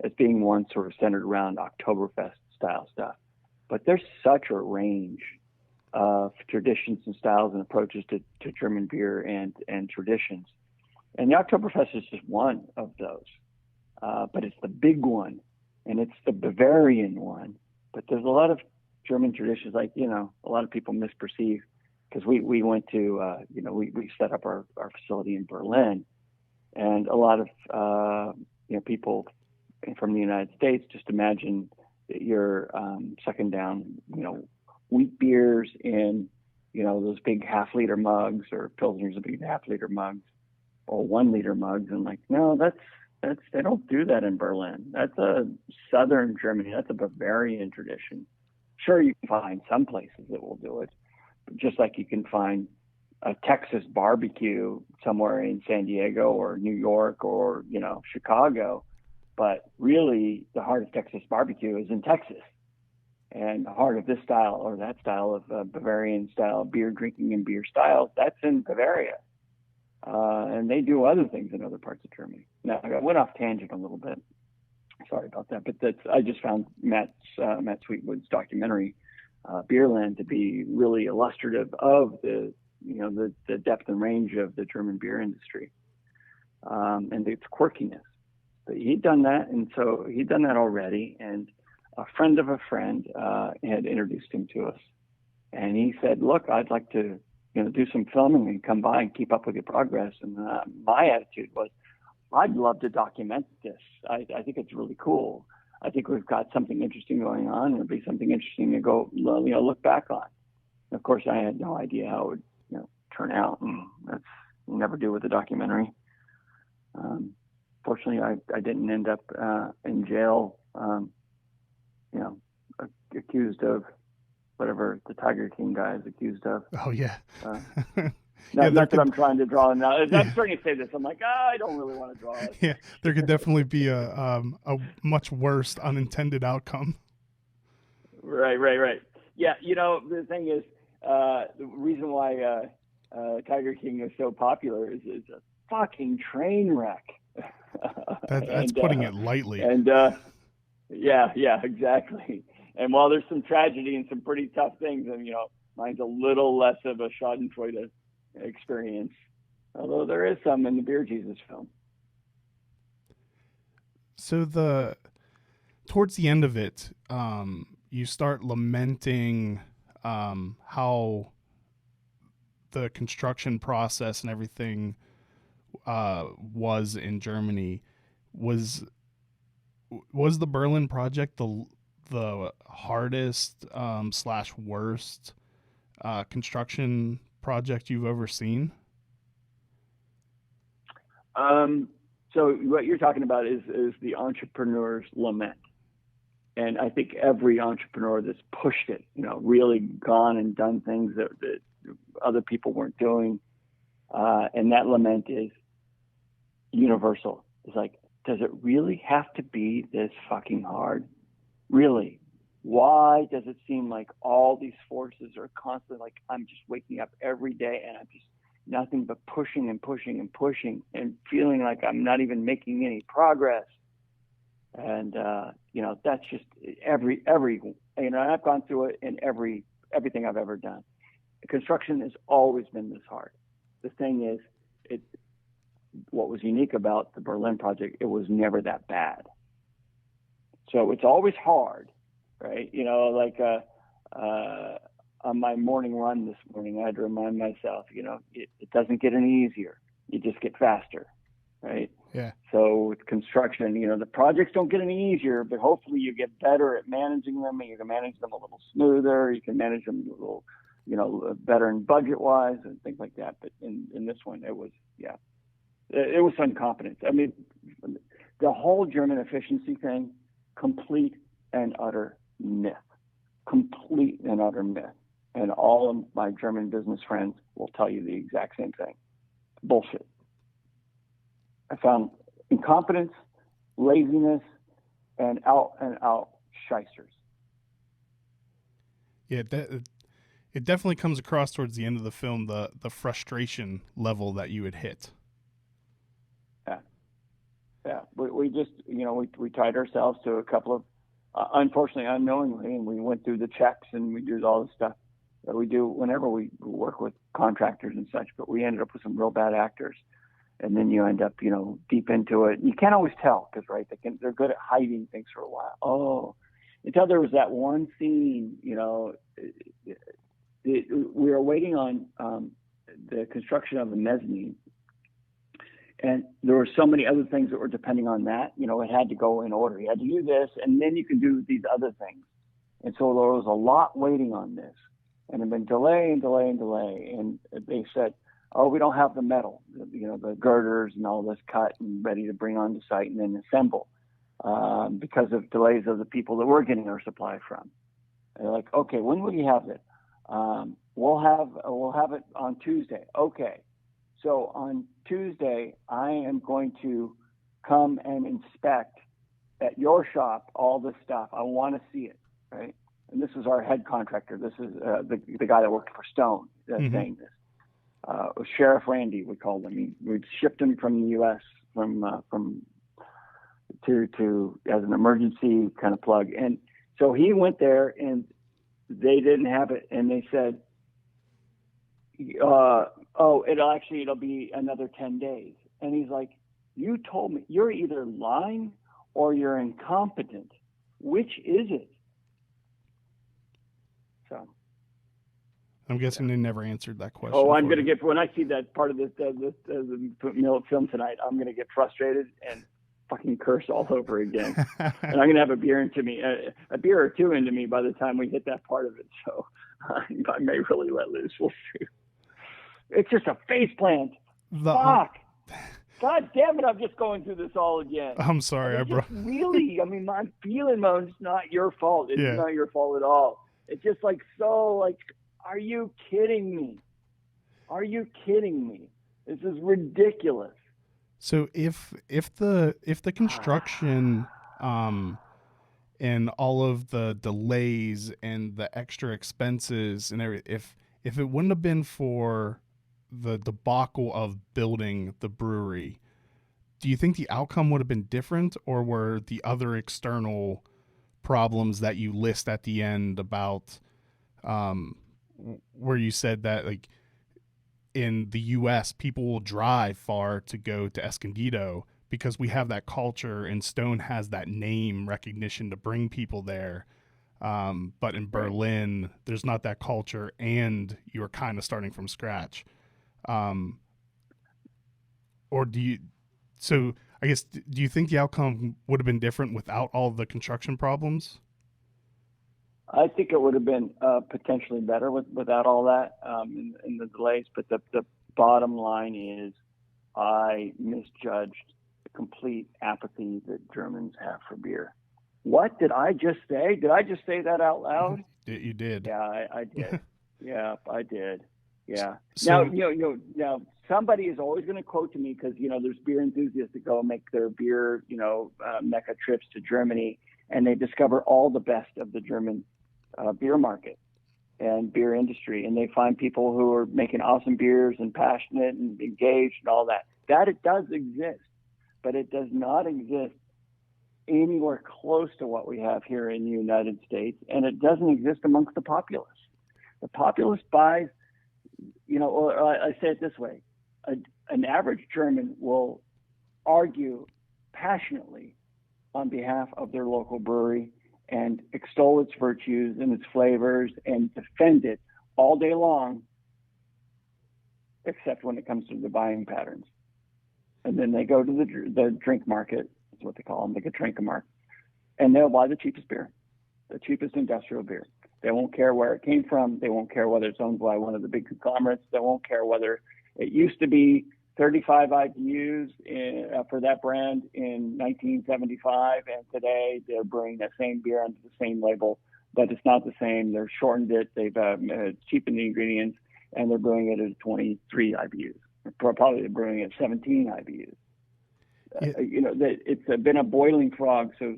as being one sort of centered around Oktoberfest style stuff. But there's such a range of traditions and styles and approaches to German beer and traditions And the Oktoberfest is just one of those, but it's the big one, and it's the Bavarian one. But there's a lot of German traditions, like, a lot of people misperceive, because we went to, we set up our facility in Berlin, and a lot of, people from the United States just imagine that you're sucking down, wheat beers in, those big half-liter mugs, or Pilsners in big half-liter mugs, or 1 liter mugs. And like, no, that's they don't do that in Berlin. That's a Southern Germany. That's a Bavarian tradition. Sure, you can find some places that will do it, but just like you can find a Texas barbecue somewhere in San Diego or New York or, Chicago. But really, the heart of Texas barbecue is in Texas. And the heart of this style, or that style of Bavarian style beer drinking and beer styles, that's in Bavaria. And they do other things in other parts of Germany. Now, I went off tangent a little bit. Sorry about that. But I just found Matt Sweetwood's documentary, Beerland, to be really illustrative of the depth and range of the German beer industry, and its quirkiness. But he'd done that, and so he'd done that already. And a friend of a friend had introduced him to us, and he said, "Look, I'd like to, do some filming and come by and keep up with your progress." And my attitude was, I'd love to document this. I think it's really cool. I think we've got something interesting going on. It'll be something interesting to go, look back on. And of course, I had no idea how it would, turn out, and that's never do with a documentary. Fortunately, I didn't end up in jail, accused of whatever the Tiger King guy is accused of. Oh yeah. Not that I'm trying to draw now. I'm starting to say this. I'm like, I don't really want to draw it. Yeah, there could definitely be a much worse unintended outcome. Right. Yeah, the thing is, the reason why Tiger King is so popular is it's a fucking train wreck. That's putting it lightly. And yeah, exactly. And while there's some tragedy and some pretty tough things, and mine's a little less of a Schadenfreude experience, although there is some in the Beer Jesus film. So towards the end of it, you start lamenting how the construction process and everything was in Germany. Was the Berlin project the hardest / worst construction project you've ever seen? So what you're talking about is the entrepreneur's lament. And I think every entrepreneur that's pushed it, really gone and done things that other people weren't doing. And that lament is universal. It's like, does it really have to be this fucking hard? Really? Why does it seem like all these forces are constantly, like, I'm just waking up every day and I'm just nothing but pushing and pushing and pushing and feeling like I'm not even making any progress? And, that's just every, I've gone through it in everything I've ever done. Construction has always been this hard. The thing is, what was unique about the Berlin project, it was never that bad. So it's always hard, right? On my morning run this morning, I had to remind myself, it doesn't get any easier. You just get faster, right? Yeah. So with construction, the projects don't get any easier, but hopefully you get better at managing them, and you can manage them a little smoother. You can manage them a little, better in budget-wise and things like that. But in this one, it was incompetence. I mean, the whole German efficiency thing, complete and utter myth. Complete and utter myth. And all of my German business friends will tell you the exact same thing. Bullshit. I found incompetence, laziness, and out shysters. Yeah, it definitely comes across towards the end of the film, the frustration level that you had hit. Yeah. We just, we tied ourselves to a couple of, unfortunately, unknowingly, and we went through the checks and we did all the stuff that we do whenever we work with contractors and such, but we ended up with some real bad actors. and then you end up, deep into it. You can't always tell because, right, they're good at hiding things for a while. Oh, until there was that one scene, we were waiting on the construction of the mezzanine, and there were so many other things that were depending on that. It had to go in order. You had to do this, and then you can do these other things. And so there was a lot waiting on this, and it had been delay and delay and delay. And they said, "Oh, we don't have the metal, the girders and all this cut and ready to bring on the site and then assemble because of delays of the people that we're getting our supply from." And they're like, "Okay, when will you have it?" We'll have it on Tuesday. Okay. So on Tuesday, I am going to come and inspect at your shop all this stuff. I want to see it, right? And this is our head contractor. This is the guy that worked for Stone saying this. Sheriff Randy, we called him. We shipped him from the U.S. to as an emergency kind of plug. And so he went there, and they didn't have it, and they said, it'll be another 10 days. And he's like, "You told me, you're either lying or you're incompetent. Which is it?" So I'm guessing they never answered that question. Oh, I'm going to get, when I see that part of the film tonight, I'm going to get frustrated and fucking curse all over again. And I'm going to have a beer or two into me by the time we hit that part of it. So I may really let loose. We'll see. It's just a face plant. Fuck. God damn it, I'm just going through this all again. I'm sorry. Really, my feeling, it's not your fault. It's not your fault at all. It's just are you kidding me? Are you kidding me? This is ridiculous. So if the construction and all of the delays and the extra expenses and everything, if it wouldn't have been for the debacle of building the brewery, do you think the outcome would have been different, or were the other external problems that you list at the end about where you said that in the US people will drive far to go to Escondido because we have that culture and Stone has that name recognition to bring people there, but in Berlin there's not that culture and you're kind of starting from scratch, or do you think the outcome would have been different without all the construction problems? I think it would have been potentially better without all that and the delays. But the bottom line is I misjudged the complete apathy that Germans have for beer. What did I just say? Did I just say that out loud? You did. Yeah, I did. Yeah, I did. Yeah. So, now somebody is always going to quote to me because, there's beer enthusiasts that go and make their beer, mecca trips to Germany, and they discover all the best of the German beer market and beer industry. And they find people who are making awesome beers and passionate and engaged and all that. That it does exist, but it does not exist anywhere close to what we have here in the United States. And it doesn't exist amongst the populace. The populace buys, or I say it this way, an average German will argue passionately on behalf of their local brewery and extol its virtues and its flavors and defend it all day long, except when it comes to the buying patterns. And then they go to the drink market, is what they call them, the Getränkemarkt, and they'll buy the cheapest beer, the cheapest industrial beer. They won't care where it came from. They won't care whether it's owned by one of the big conglomerates. They won't care whether it used to be 35 IBUs for that brand in 1975, and today they're brewing that same beer under the same label, but it's not the same. They've shortened it. They've cheapened the ingredients, and they're brewing it at 23 IBUs. Probably they're brewing at 17 IBUs. It's been a boiling frog. So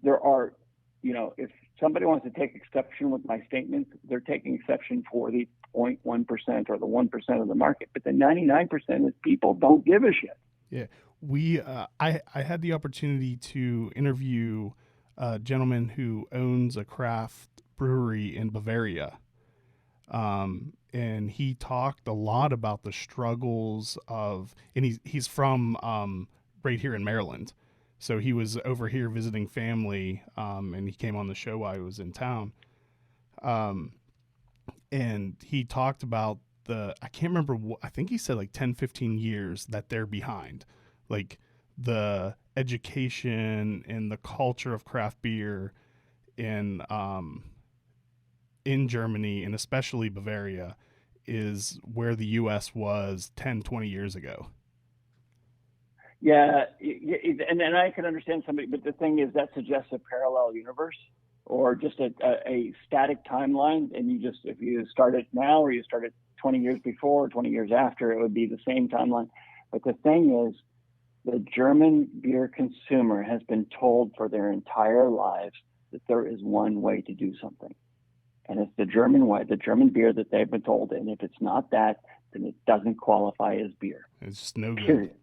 there are, if somebody wants to take exception with my statements, they're taking exception for the 0.1% or the 1% of the market, but the 99% is people don't give a shit. Yeah, I had the opportunity to interview a gentleman who owns a craft brewery in Bavaria, and and he talked a lot about the struggles of, and he's from right here in Maryland, so he was over here visiting family, and he came on the show while I was in town, and he talked about I can't remember what, I think he said like 10, 15 years that they're behind, like the education and the culture of craft beer in Germany, and especially Bavaria, is where the U.S. was 10, 20 years ago. Yeah, and I can understand somebody, but the thing is that suggests a parallel universe or just a static timeline. And if you start it now or you start it 20 years before, 20 years after, it would be the same timeline. But the thing is, the German beer consumer has been told for their entire lives that there is one way to do something. And it's the German way, the German beer that they've been told. And if it's not that, then it doesn't qualify as beer. It's just no good. Period.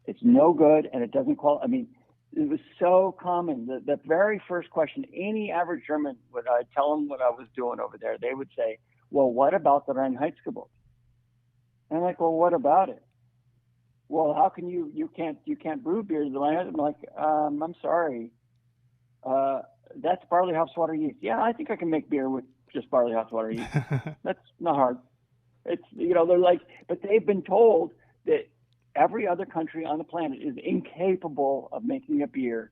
It's no good, and it doesn't qualify. I mean, it was so common. The very first question, any average German, when I tell them what I was doing over there, they would say, well, what about the Reinheitsgebot? And I'm like, well, what about it? Well, how can you can't brew beer to the Reinheitsgebot? I'm like, I'm sorry. That's barley hops water yeast. Yeah, I think I can make beer with just barley hops water yeast. That's not hard. It's, they're like, but they've been told that every other country on the planet is incapable of making a beer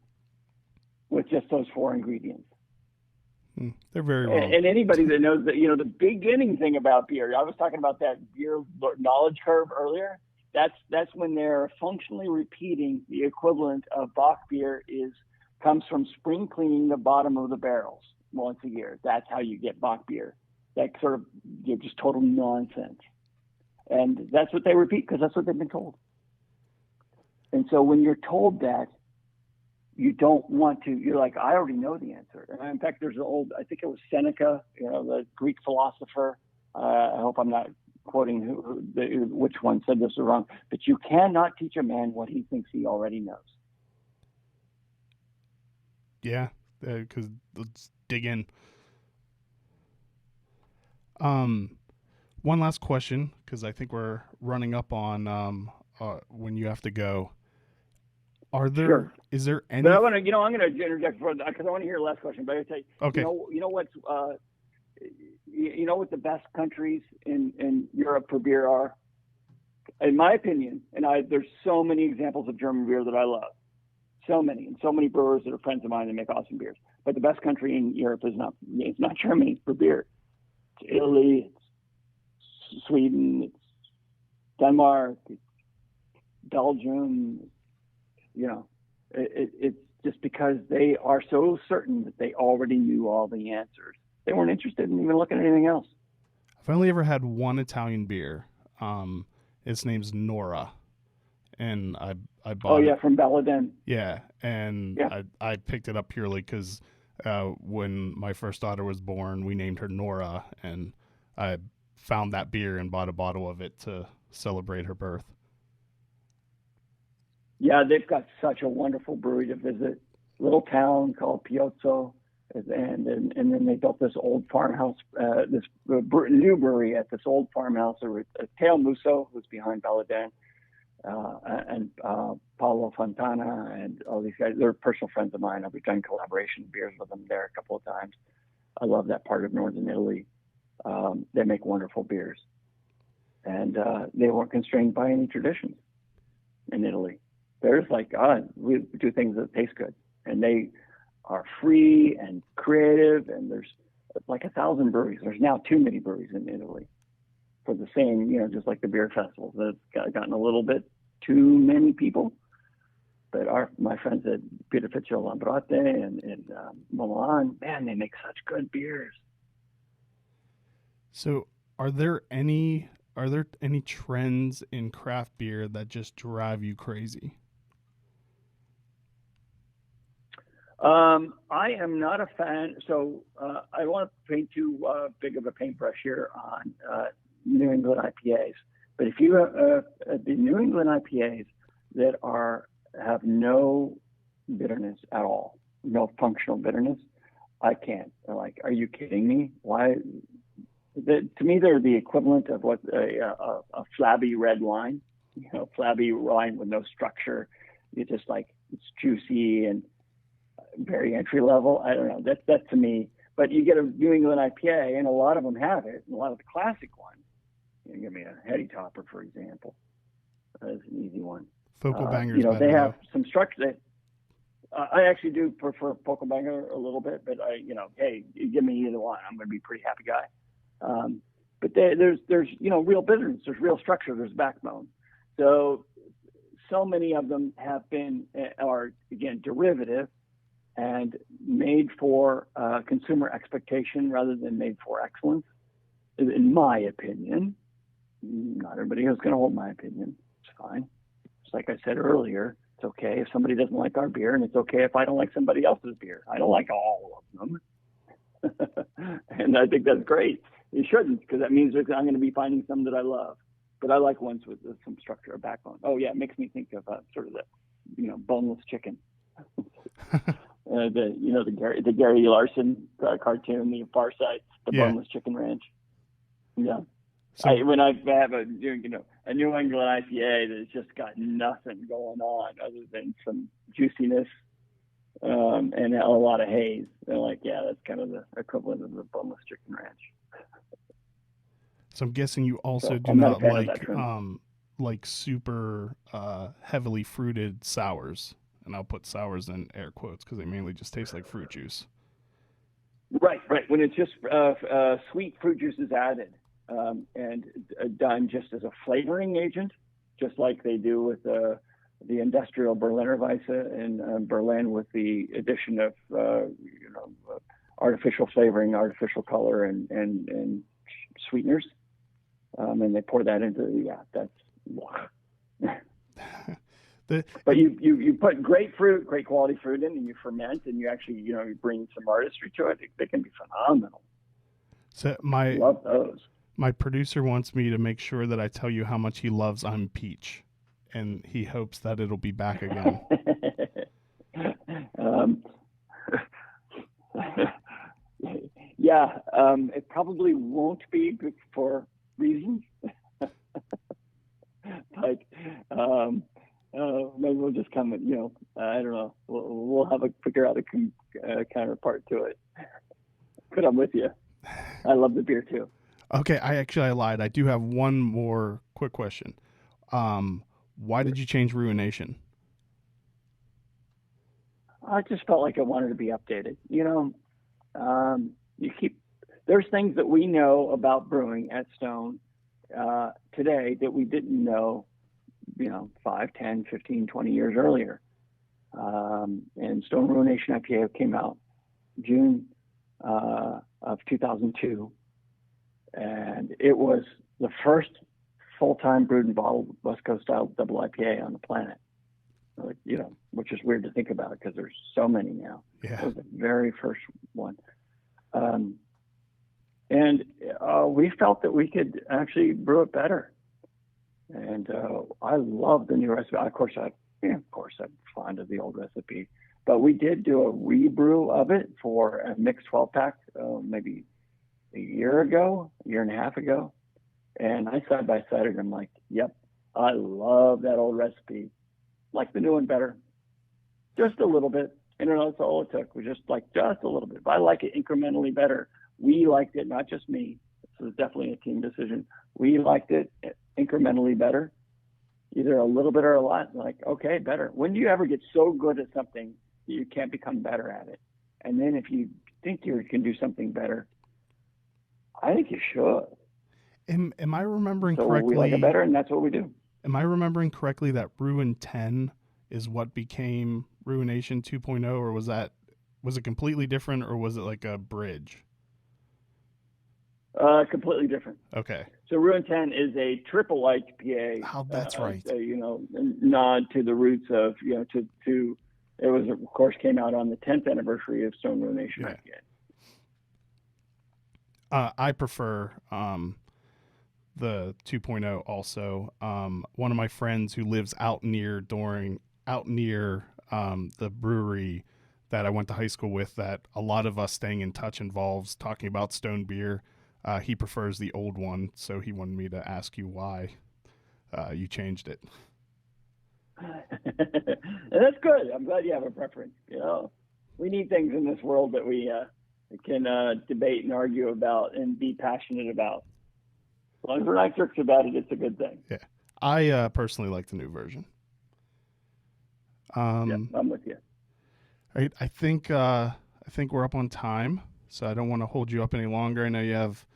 with just those 4 ingredients. They're very wrong. And anybody that knows that, the beginning thing about beer, I was talking about that beer knowledge curve earlier. That's when they're functionally repeating the equivalent of Bock beer comes from spring cleaning the bottom of the barrels once a year. That's how you get Bock beer. That sort of just total nonsense. And that's what they repeat because that's what they've been told. And so when you're told that, you don't want to, you're like, I already know the answer. And in fact, there's I think it was Seneca, the Greek philosopher. I hope I'm not quoting which one said this wrong, but you cannot teach a man what he thinks he already knows. Yeah, because let's dig in. One last question, because I think we're running up on when you have to go. Is there any? But I'm going to interject because I want to hear the last question. But I say, okay. You know what the best countries in Europe for beer are, in my opinion. And there's so many examples of German beer that I love, so many, and so many brewers that are friends of mine that make awesome beers. But the best country in Europe is not Germany for beer. It's Italy, it's Sweden, it's Denmark, it's Belgium. It's just because they are so certain that they already knew all the answers. They weren't interested in even looking at anything else. I've only ever had one Italian beer. Its name's Nora, and I bought. Oh yeah, from Balladen. Yeah, and yeah. I picked it up purely because when my first daughter was born, we named her Nora, and I found that beer and bought a bottle of it to celebrate her birth. Yeah, they've got such a wonderful brewery to visit. Little town called Piozzo, and then they built this old farmhouse, this new brewery at this old farmhouse. Teo Musso, who's behind Balladen, and Paolo Fontana, and all these guys. They're personal friends of mine. I've done collaboration beers with them there a couple of times. I love that part of northern Italy. They make wonderful beers, and they weren't constrained by any traditions in Italy. There's we do things that taste good, and they are free and creative, and there's like 1,000 breweries. There's now too many breweries in Italy for the same, just like the beer festivals. That's gotten a little bit too many people. But my friends at Pietraficio Lambrate and Milan, man, they make such good beers. So are there any trends in craft beer that just drive you crazy? I am not a fan. So I want to paint too big of a paintbrush here on New England IPAs. But if you the New England IPAs that have no bitterness at all, no functional bitterness, I can't. They're like, are you kidding me? Why To me, they're the equivalent of what a flabby red wine. Flabby wine with no structure. You just like it's juicy and very entry level. I don't know. That to me. But you get a New England IPA, and a lot of them have it. And a lot of the classic ones. Give me a Heady Topper, for example. That's an easy one. Focal Banger's better, they have though. some structure. I actually do prefer Focal Banger a little bit, but hey, you give me either one, I'm going to be a pretty happy guy. But there's real bitterness, there's real structure, there's backbone. So many of them are again derivative and made for consumer expectation rather than made for excellence, in my opinion. Not everybody is going to hold my opinion. It's fine. Just like I said earlier, it's okay if somebody doesn't like our beer, and it's okay if I don't like somebody else's beer. I don't like all of them. And I think that's great. You shouldn't, because that means I'm going to be finding some that I love. But I like ones with some structure or backbone. Oh, yeah, it makes me think of sort of the boneless chicken. The Gary Larson cartoon, the Far Side, the boneless chicken ranch. Yeah. So, when I have a New England IPA that's just got nothing going on other than some juiciness and a lot of haze, they're like, yeah, that's kind of the equivalent of the boneless chicken ranch. So I'm guessing you also do not like super heavily fruited sours, and I'll put sours in air quotes because they mainly just taste like fruit juice. Right. When it's just sweet fruit juice is added. And done just as a flavoring agent, just like they do with the industrial Berliner Weisse in Berlin, with the addition of artificial flavoring, artificial color, and sweeteners, and they pour that into But you put great quality fruit in, and you ferment, and you actually you bring some artistry to it. They can be phenomenal. So love those. My producer wants me to make sure that I tell you how much he loves I'm Peach, and he hopes that it'll be back again. It probably won't be for reasons. But maybe we'll just come and, I don't know. We'll figure out a counterpart to it. But I'm with you. I love the beer too. Okay, I lied. I do have one more quick question. Why did you change Ruination? I just felt like I wanted to be updated. There's things that we know about brewing at Stone today that we didn't know, 5, 10, 15, 20 years earlier. And Stone Ruination IPA came out June of 2002. And it was the first full-time brewed and bottled West Coast style double IPA on the planet. Which is weird to think about because there's so many now. Yeah. It was the very first one. And we felt that we could actually brew it better. And I love the new recipe. Of course, I'm fond of the old recipe. But we did do a rebrew of it for a mixed 12-pack, maybe a year and a half ago. And I side by side it. I'm like, yep, I love that old recipe. Like the new one better. Just a little bit. And that's all it took. Was just a little bit. But I like it incrementally better. We liked it, not just me. This was definitely a team decision. We liked it incrementally better. Either a little bit or a lot. Like, okay, better. When do you ever get so good at something that you can't become better at it? And then if you think you can do something better, I think you should. Am I remembering correctly? We like it better, and that's what we do. Am I remembering correctly that Ruin 10 is what became Ruination 2.0, or was it completely different, or was it like a bridge? Completely different. Okay. So Ruin 10 is a triple IPA. Oh, that's right. Nod to the roots of, to it was, of course, came out on the 10th anniversary of Stone Ruination IPA. I prefer the 2.0 also. One of my friends who lives out near the brewery that I went to high school with, that a lot of us staying in touch involves talking about Stone beer. he prefers the old one, so he wanted me to ask you why you changed it. That's good. I'm glad you have a preference. We need things in this world that we can debate and argue about and be passionate about. As long as we're not jerks about it, it's a good thing. Yeah, I personally like the new version. I'm with you. Right, I think we're up on time, so I don't want to hold you up any longer. I know you have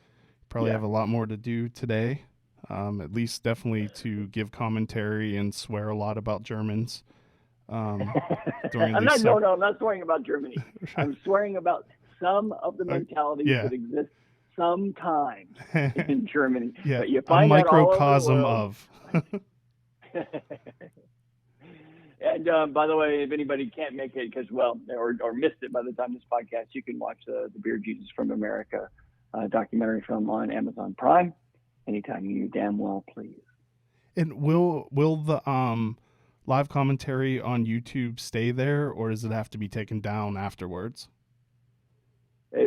a lot more to do today. At least definitely to give commentary and swear a lot about Germans. I'm not swearing about Germany. I'm swearing about some of the mentalities that exist sometimes in Germany. Yeah, but you find a microcosm of. And by the way, if anybody can't make it or missed it by the time this podcast, you can watch the Beer Jesus from America documentary film on Amazon Prime anytime you damn well please. And will the live commentary on YouTube stay there, or does it have to be taken down afterwards?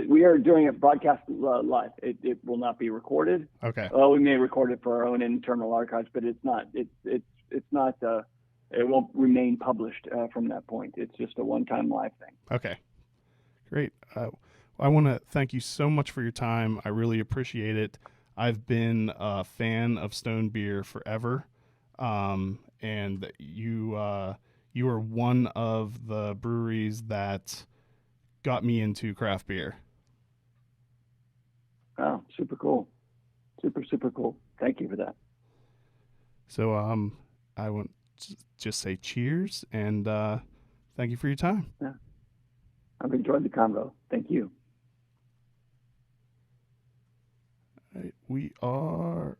We are doing a broadcast live. It will not be recorded. Okay. Well, we may record it for our own internal archives, but it's not. It's not. It won't remain published from that point. It's just a one-time live thing. Okay. Great. I want to thank you so much for your time. I really appreciate it. I've been a fan of Stone Beer forever, and you are one of the breweries that got me into craft beer. Oh, super cool. Super cool. Thank you for that. So I want to just say cheers and thank you for your time. Yeah. I've enjoyed the convo. Thank you. We are...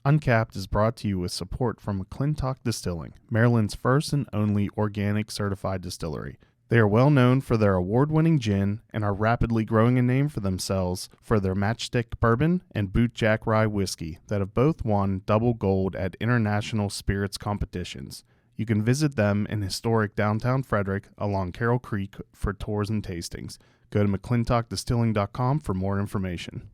Uncapped is brought to you with support from McClintock Distilling, Maryland's first and only organic certified distillery. They are well known for their award-winning gin and are rapidly growing a name for themselves for their Matchstick Bourbon and Bootjack Rye Whiskey that have both won double gold at international spirits competitions. You can visit them in historic downtown Frederick along Carroll Creek for tours and tastings. Go to McClintockdistilling.com for more information.